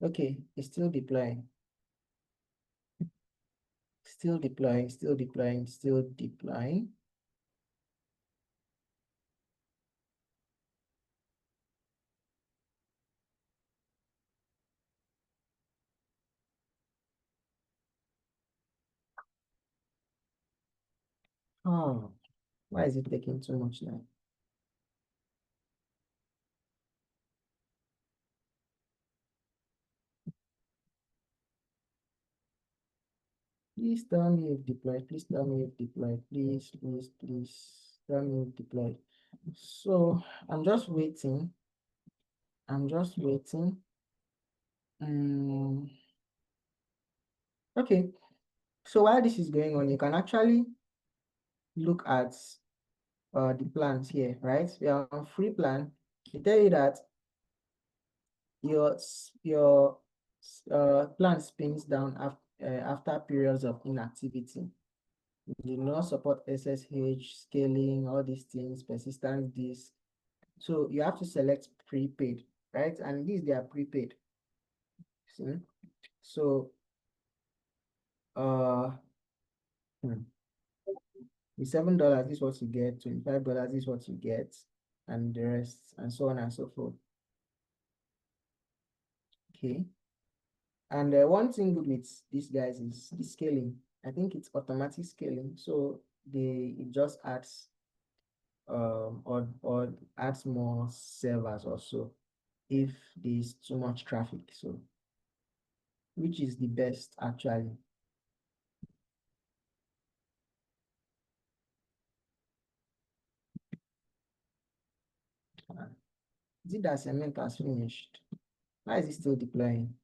okay, it's still deploying. Still deploying, still deploying, still deploying. Oh, why is it taking too much now? Please tell me if deployed. Please tell me if deployed. Please, please, please tell me if deployed. So I'm just waiting. I'm just waiting. Okay. So while this is going on, you can actually look at the plans here, right? We are on free plan. They tell you that your plan spins down after periods of inactivity. You do not support SSH, scaling, all these things, persistence disk. So you have to select prepaid, right? And these, they are prepaid. See? So uh hmm, the $7 is what you get, $25 is what you get, and the rest, and so on and so forth. Okay. And one thing good with these guys is the scaling. I think it's automatic scaling. So it just adds or adds more servers also if there's too much traffic. So which is the best actually? Is it that cement has finished? Why is it still deploying?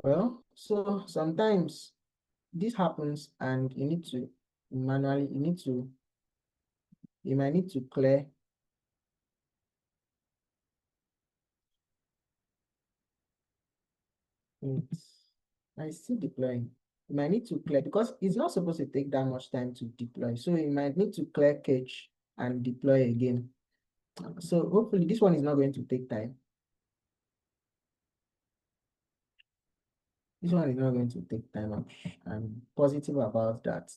Well, so sometimes this happens and you need to manually, you might need to clear it. And it's still deploying. You might need to clear because it's not supposed to take that much time to deploy. So you might need to clear cache and deploy again. So hopefully this one is not going to take time. This one is not going to take time. I'm positive about that.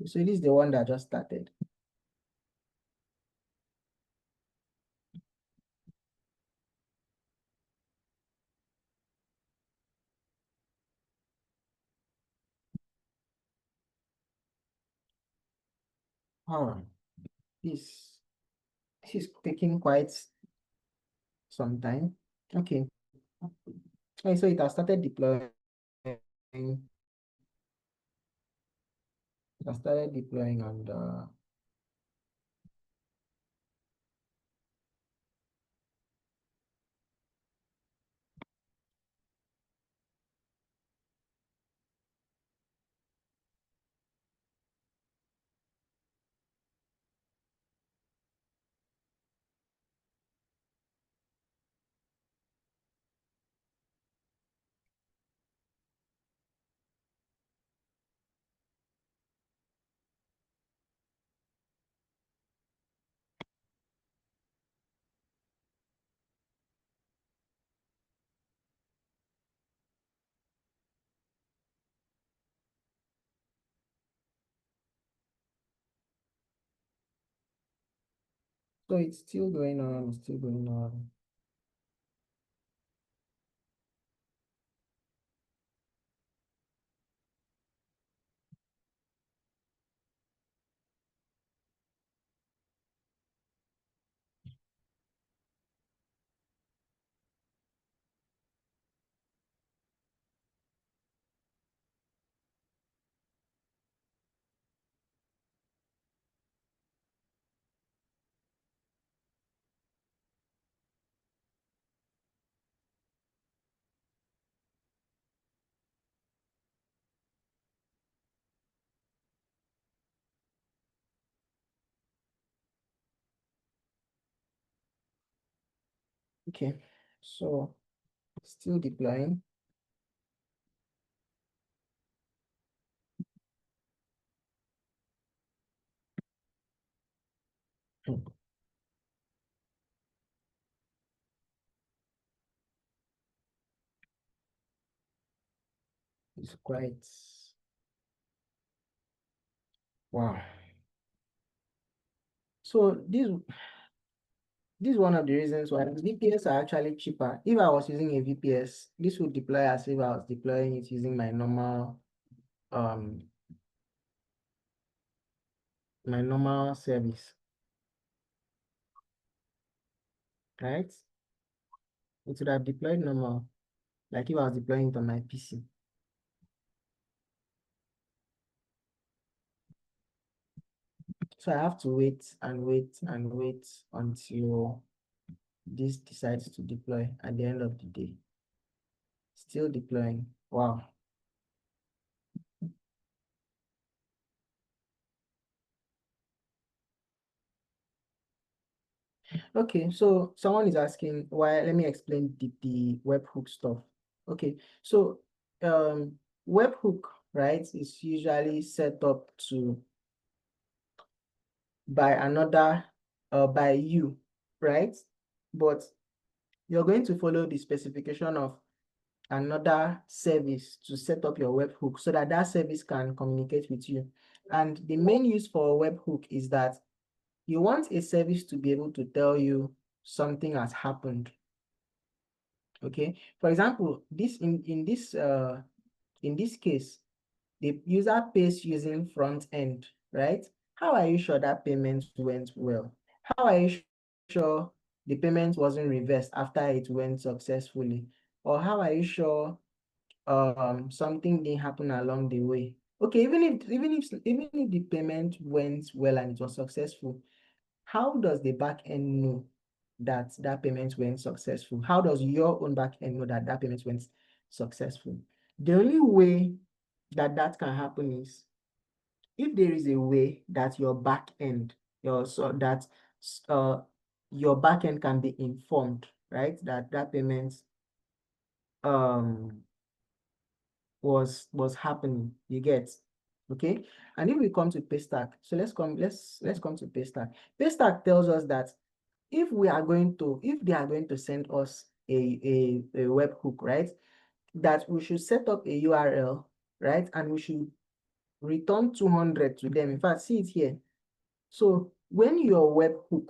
So this is the one that just started. Oh, this, this is taking quite some time. Okay. Okay, so it has started deploying. It has started deploying and So it's still going on, it's still going on. Okay, so still deploying. It's quite wow. So this is one of the reasons why VPS are actually cheaper. If I was using a VPS, this would deploy as if I was deploying it using my normal um service, right? It would have deployed normal, like if I was deploying it on my PC. So I have to wait and wait and wait until this decides to deploy at the end of the day. Still deploying. Wow. Okay, so someone is asking why, let me explain the webhook stuff. Okay, so webhook, right, is usually set up to by another by you, right? But you're going to follow the specification of another service to set up your webhook so that that service can communicate with you. And the main use for a webhook is that you want a service to be able to tell you something has happened. Okay, for example, this in this case, the user pays using front end, right? How are you sure that payment went well? How are you sure the payment wasn't reversed after it went successfully? Or how are you sure something didn't happen along the way? Okay, even if the payment went well and it was successful, how does the back end know that that payment went successful? How does your own back end know that that payment went successful? The only way that that can happen is if there is a way that your back end, uh, your back end can be informed, right? That that payment um was happening. You get, okay? And if we come to PayStack, so let's come to PayStack. PayStack tells us that if they are going to send us a webhook, right, that we should set up a URL, right, and we should return 200 to them. In fact, see it here. So when your webhook,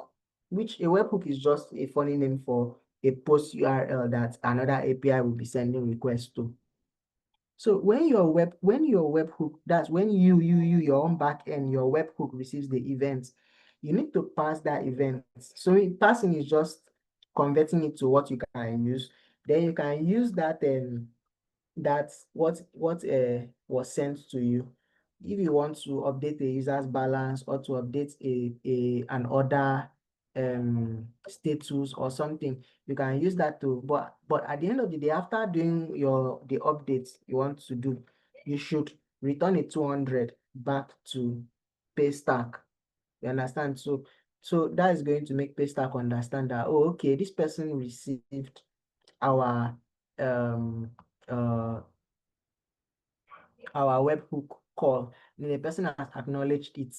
which a webhook is just a funny name for a post URL that another API will be sending requests to. So when your webhook, that's when your own backend, your webhook receives the event, you need to pass that event. So passing is just converting it to what you can use. Then you can use that that's what was sent to you. If you want to update a user's balance or to update an order status or something, you can use that to, but at the end of the day, after doing the updates you want to do, you should return a 200 back to PayStack. You understand? So that is going to make PayStack understand that, oh, okay, this person received our um uh our webhook call, then the person has acknowledged it.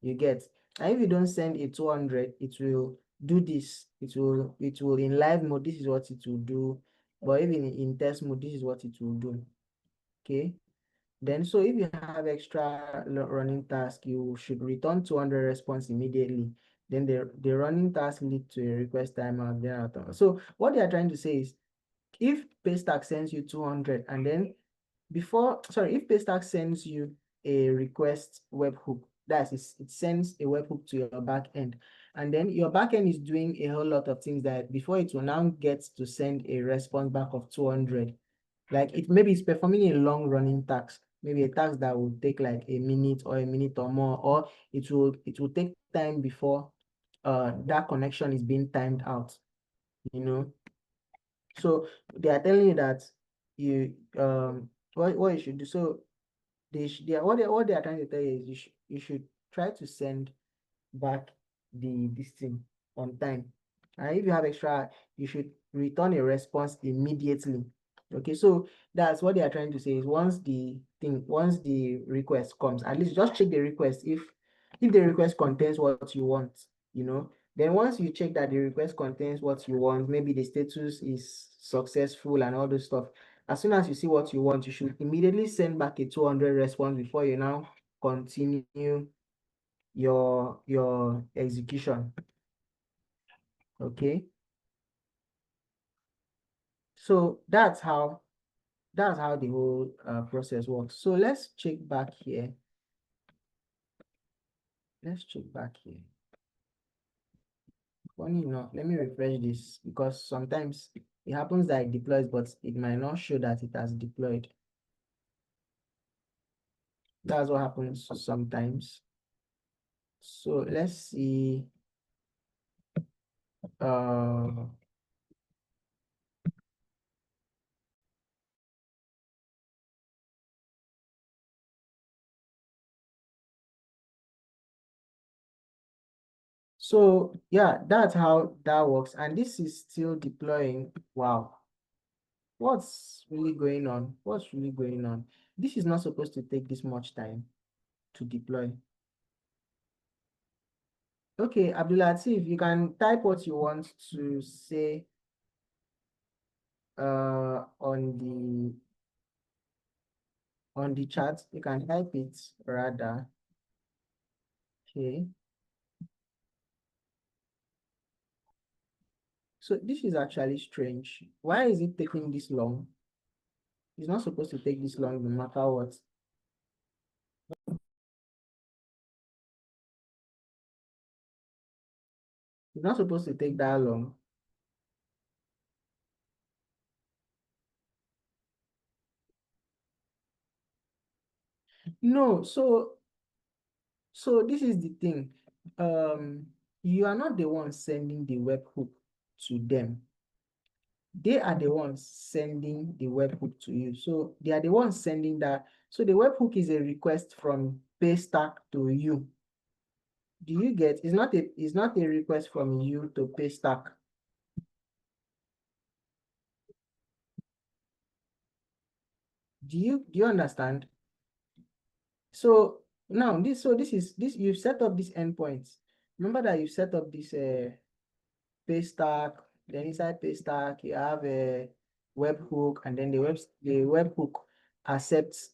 You get, and if you don't send a 200, it will do this. It will in live mode, this is what it will do. But even in test mode, this is what it will do. Okay, then so if you have extra running task, you should return 200 response immediately. then the running task lead to a request timeout. Then so what they are trying to say is, if PayStack sends you 200 and then if PayStack sends you a request webhook, that's it sends a webhook to your back end, and then your back end is doing a whole lot of things that before it will now get to send a response back of 200. Like maybe it's performing a long running task, maybe a task that will take like a minute or more, or it will take time before that connection is being timed out, you know. So they are telling you that you what you should do. So what they are trying to tell you is you should try to send back this thing on time. And if you have extra, you should return a response immediately. Okay, so that's what they are trying to say is once the request comes, at least just check the request. If the request contains what you want, you know, then once you check that the request contains what you want, maybe the status is successful and all this stuff, as soon as you see what you want, you should immediately send back a 200 response before you now continue your execution. Okay, so that's how the whole process works. So let's check back here. Funny enough, let me refresh this because sometimes it happens that it deploys, but it might not show that it has deployed. That's what happens sometimes. So let's see. So yeah, that's how that works. And this is still deploying. Wow. What's really going on? This is not supposed to take this much time to deploy. Okay, Abdulatif, you can type what you want to say on the chat. You can type it rather. Okay. So this is actually strange. Why is it taking this long? It's not supposed to take this long no matter what. It's not supposed to take that long. No, so this is the thing. You are not the one sending the webhook to them. They are the ones sending the webhook to you. So they are the ones sending that. So the webhook is a request from PayStack to you. Do you get? It's not a request from you to PayStack. Do you understand? So now this you've set up these endpoints. Remember that you set up this PayStack, then inside PayStack you have a webhook, and then the webhook accepts.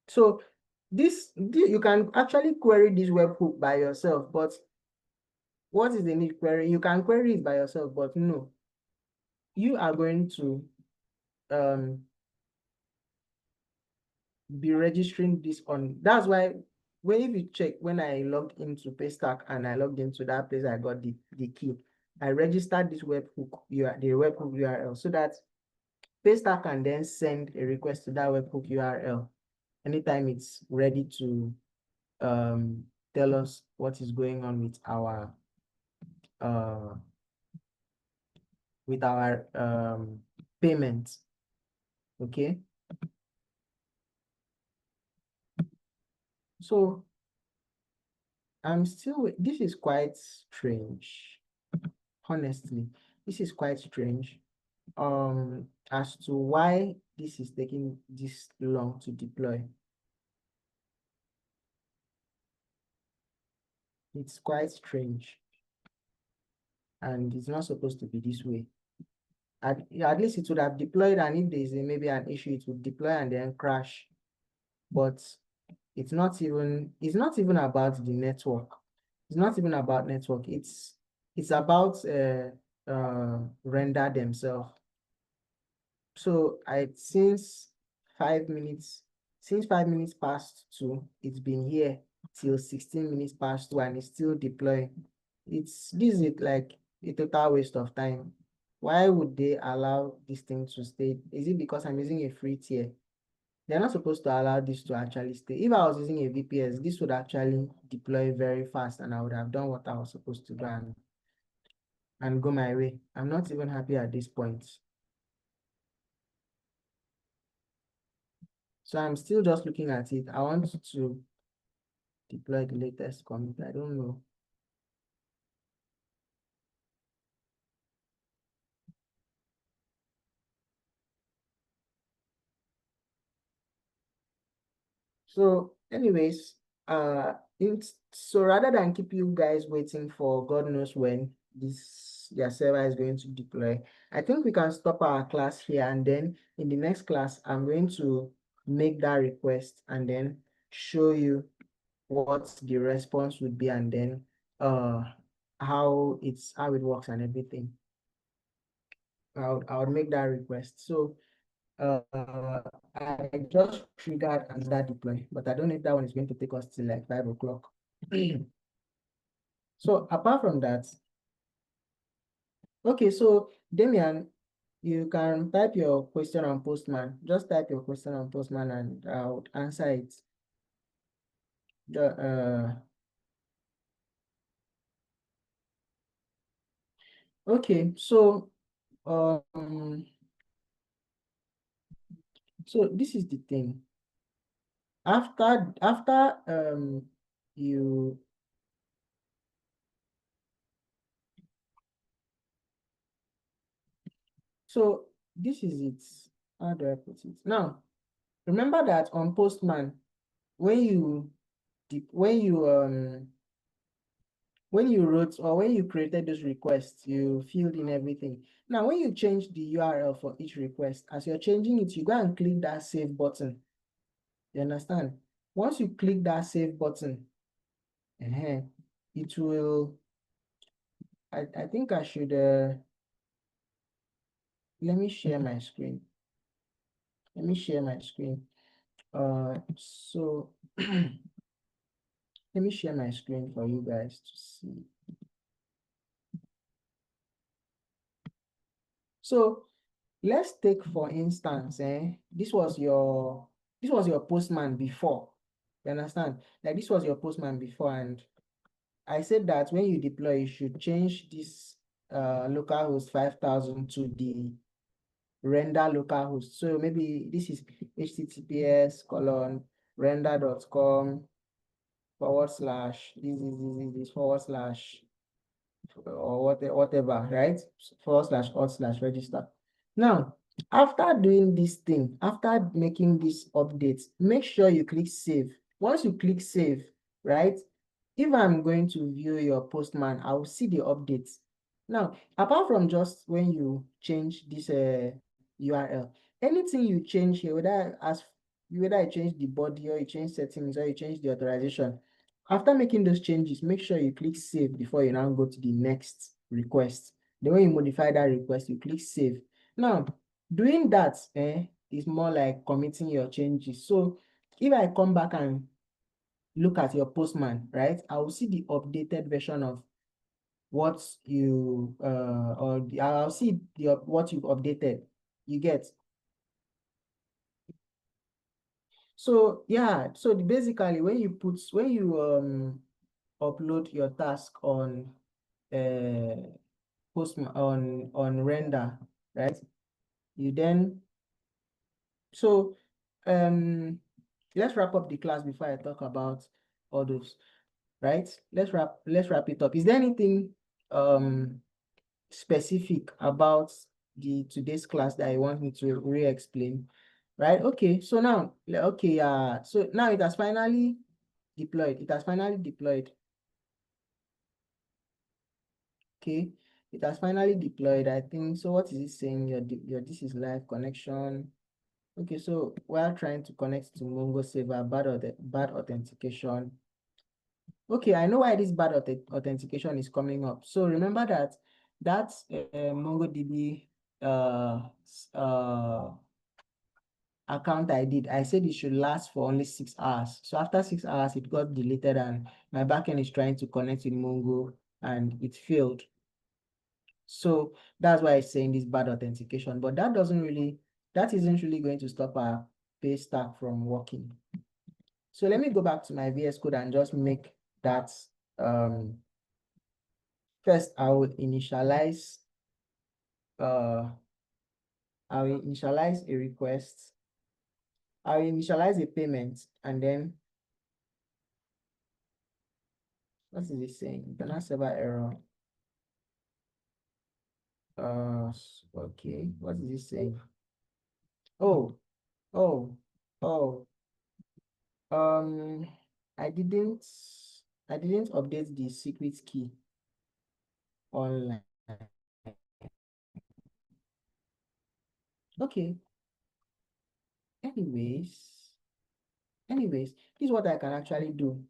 So this you can actually query this webhook by yourself, but what is the need query? You can query it by yourself, but no, you are going to be registering this on. That's why if you check, when I logged into PayStack and I logged into that place, I got the key. I registered this webhook the webhook URL so that PayStack can then send a request to that webhook URL anytime it's ready to tell us what is going on with our payments. Okay. So this is quite strange. Honestly, this is quite strange as to why this is taking this long to deploy. It's quite strange, and it's not supposed to be this way. At least it would have deployed, and if there's maybe an issue, it would deploy and then crash. But it's not even about the network. It's not even about network. It's about render themselves. So since 5 minutes past 2, it's been here till 16 minutes past 2 and it's still deploying. This is like a total waste of time. Why would they allow this thing to stay? Is it because I'm using a free tier? They're not supposed to allow this to actually stay. If I was using a VPS, this would actually deploy very fast and I would have done what I was supposed to do and go my way. I'm not even happy at this point. So I'm still just looking at it. I want to deploy the latest commit. I don't know. So anyways, so rather than keep you guys waiting for God knows when their server is going to deploy, I think we can stop our class here, and then in the next class, I'm going to make that request and then show you what the response would be, and then how it works and everything. I would make that request. So uh, I just triggered another deploy, but I don't know if that one is going to take us till like 5 o'clock. So apart from that, okay, so Damian, you can type your question on Postman. Just type your question on Postman and I'll answer it. Okay, um, so this is the thing. After you so this is it. How do I put it? Now, remember that on Postman, when you when you wrote or when you created those requests, you filled in everything. Now, when you change the URL for each request, as you're changing it, you go and click that save button. You understand? Once you click that save button, it will, I think I should, let me share my screen. Let me share my screen. So let me share my screen for you guys to see. So let's take for instance, this was your postman before. You understand? Like this was your postman before, and I said that when you deploy, you should change this localhost 5000 to the render localhost. So maybe this is https:/render.com /this or whatever, right? /alt/register. Now, after doing this thing, after making this update, make sure you click save. Once you click save, right? If I'm going to view your postman, I will see the updates. Now, apart from just when you change this URL, anything you change here, whether I change the body or you change settings or you change the authorization, after making those changes, make sure you click save before you now go to the next request. Then when you modify that request, you click save. Now, doing that is more like committing your changes. So if I come back and look at your postman, right, I will see the updated version of what you I'll see what you've updated. You get? So yeah, so basically when you upload your task on postman on render, right? You then so let's wrap up the class before I talk about all those, right? Let's wrap it up. Is there anything specific about the today's class that I want me to re-explain? Right? Okay, so now so now it has finally deployed. It has finally deployed. Okay, it has finally deployed. I think so. What is it saying? Your this is live connection. Okay, so we're trying to connect to Mongo server, bad authentication. Okay, I know why this bad authentication is coming up. So remember that that's MongoDB account I did. I said it should last for only 6 hours. So after 6 hours, it got deleted and my backend is trying to connect with Mongo and it failed. So that's why it's saying this bad authentication, but that isn't really going to stop our PayStack from working. So let me go back to my VS Code and just make that. First, I will initialize a request. I will initialize a payment, and then what is it saying? Internal server error. Okay, what is it saying? Oh, oh, oh. Um, I didn't update the secret key online. Okay. Anyways, this is what I can actually do.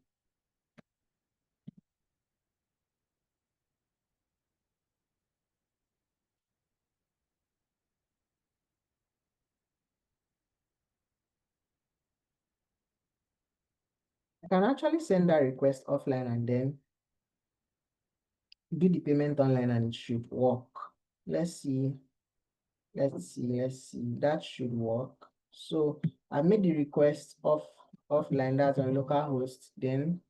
I can actually send that request offline and then do the payment online and it should work. Let's see. That should work. So I made the request offline, that's on localhost. Then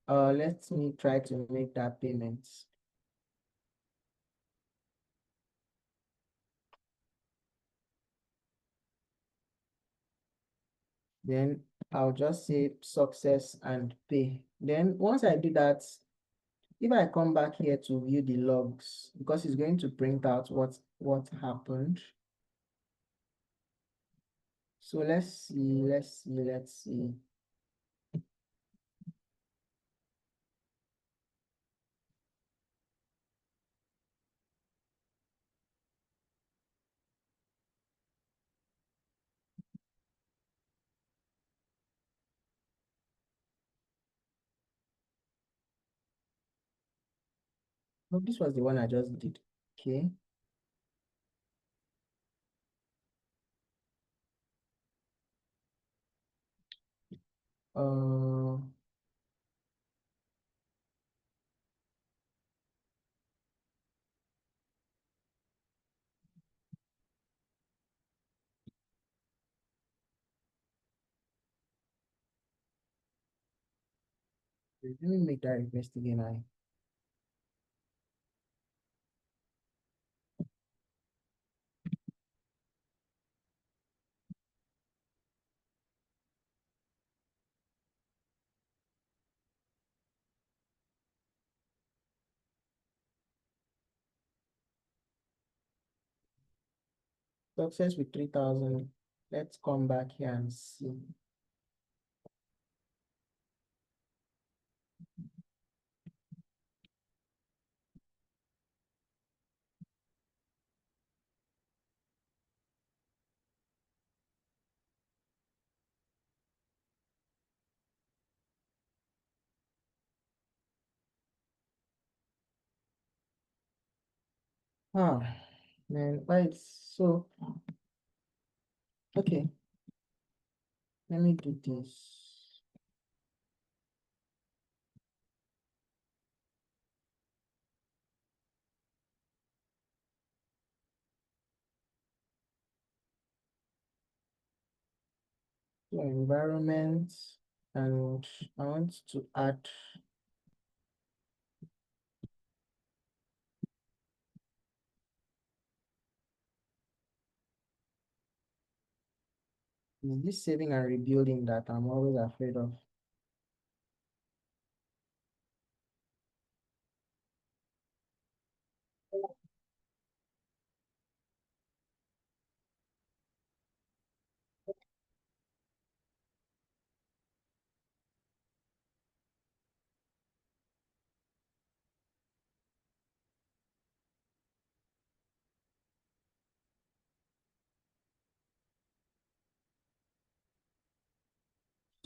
let me try to make that payment. Then I'll just say success and pay. Then once I do that, if I come back here to view the logs, because it's going to print out what happened. So let's see. Oh, this was the one I just did. Okay. Uh, let me make that request again. Success with 3,000. Let's come back here and see. Ah, man, why it's so okay. Let me do this. So environment, and I want to add. Is this saving and rebuilding that I'm always afraid of?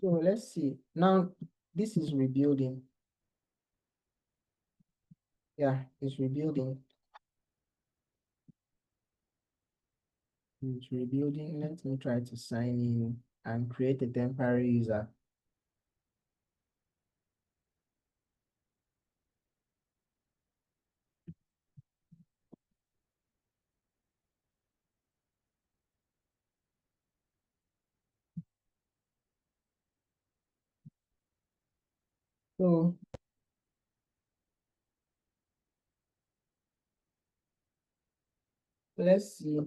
So let's see. Now this is rebuilding. Yeah, it's rebuilding. It's rebuilding. Let me try to sign in and create a temporary user. So let's see.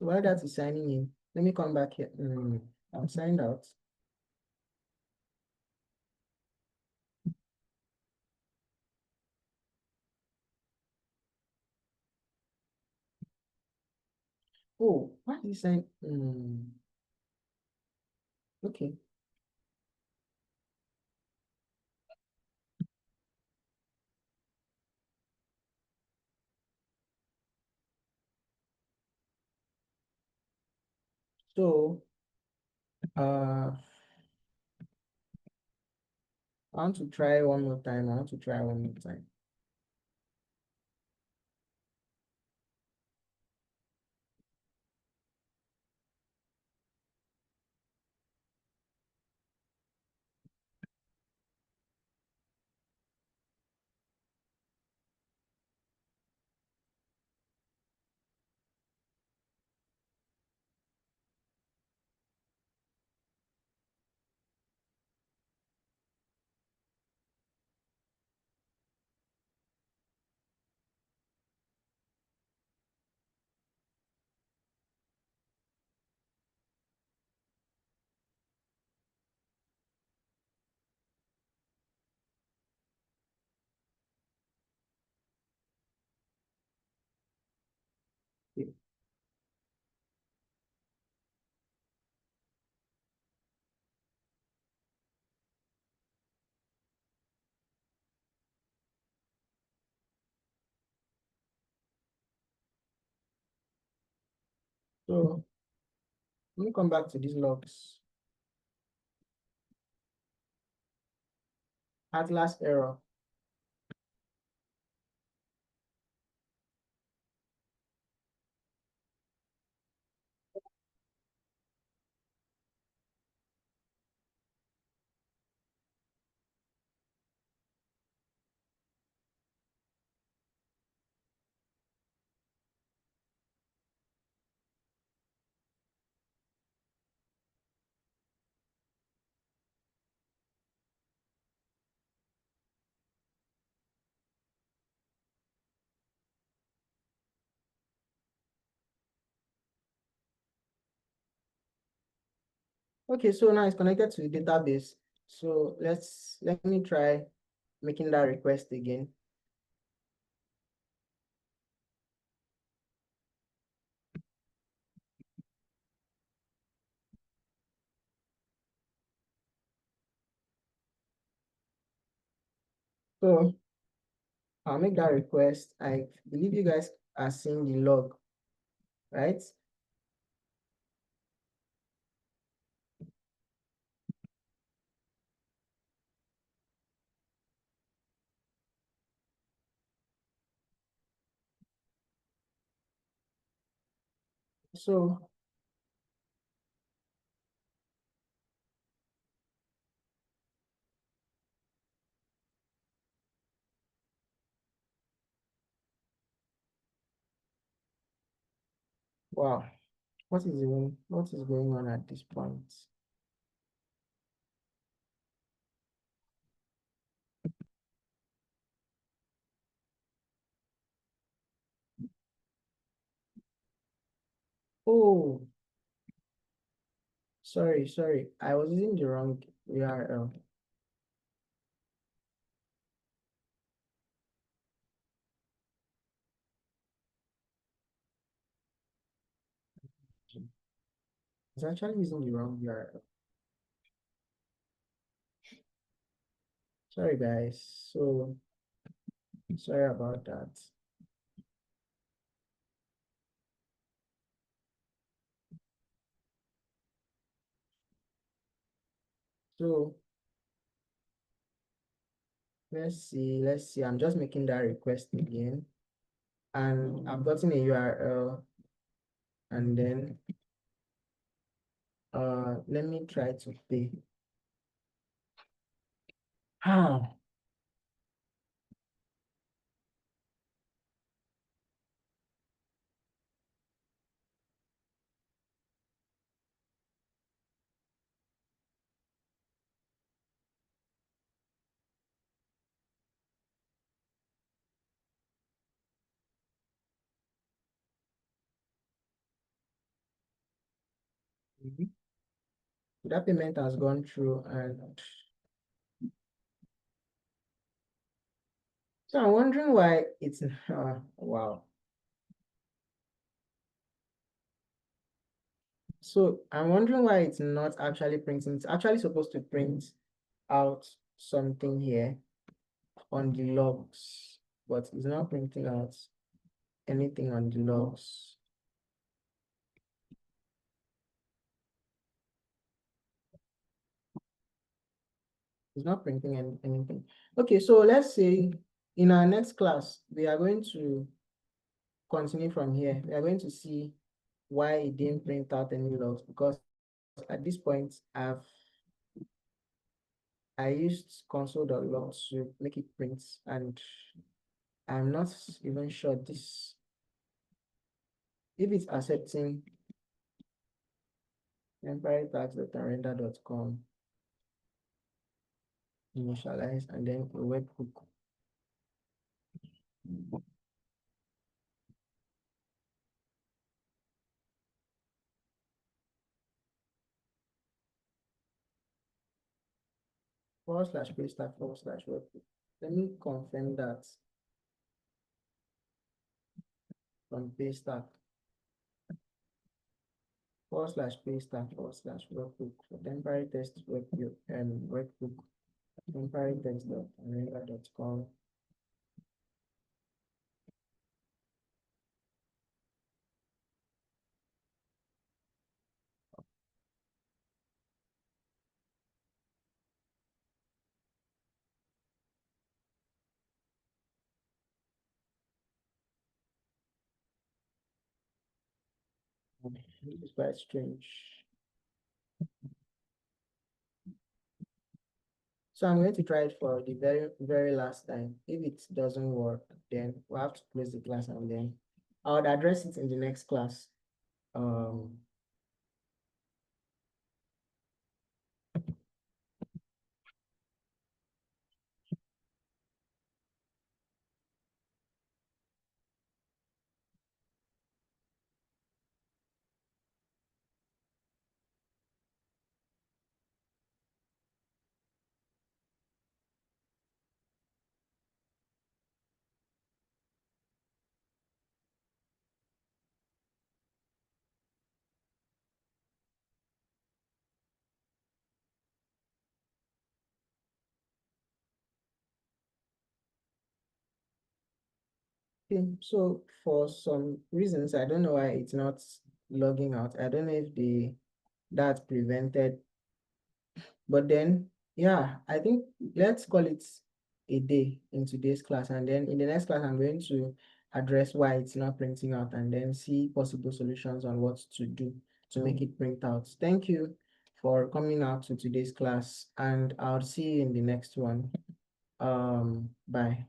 While that is signing in, let me come back here. I'm signed out. Oh, why is sign? Okay. So I want to try one more time. I want to try one more time. Okay. So let me come back to these logs. Atlas error. Okay, so now it's connected to the database. So let me try making that request again. So I'll make that request. I believe you guys are seeing the log, right? So wow, what is going on at this point? Oh, sorry. I was using the wrong URL. I was actually using the wrong URL. Sorry, guys. So sorry about that. So let's see. I'm just making that request again. And I've gotten a URL, and then let me try to pay. How? Mhm. That payment has gone through, and so I'm wondering why it's wow. So I'm wondering why it's not actually printing. It's actually supposed to print out something here on the logs, but it's not printing out anything on the logs. It's not printing anything. Okay, so let's say in our next class, we are going to continue from here. We are going to see why it didn't print out any logs, because at this point, I used console.log to make it print, and I'm not even sure this if it's accepting temporary tags.render.com initialize and then a webhook. /PayStack /webhook. Let me confirm that from PayStack /PayStack /webhook for temporary test webhook temporary text.render.com. This is quite strange. So I'm going to try it for the very last time. If it doesn't work, then we'll have to close the class, and then I would address it in the next class. Um, okay, so for some reasons, I don't know why it's not logging out. I don't know if that's prevented, but then yeah, I think let's call it a day in today's class, and then in the next class, I'm going to address why it's not printing out, and then see possible solutions on what to do to make it print out. Thank you for coming out to today's class, and I'll see you in the next one. Bye.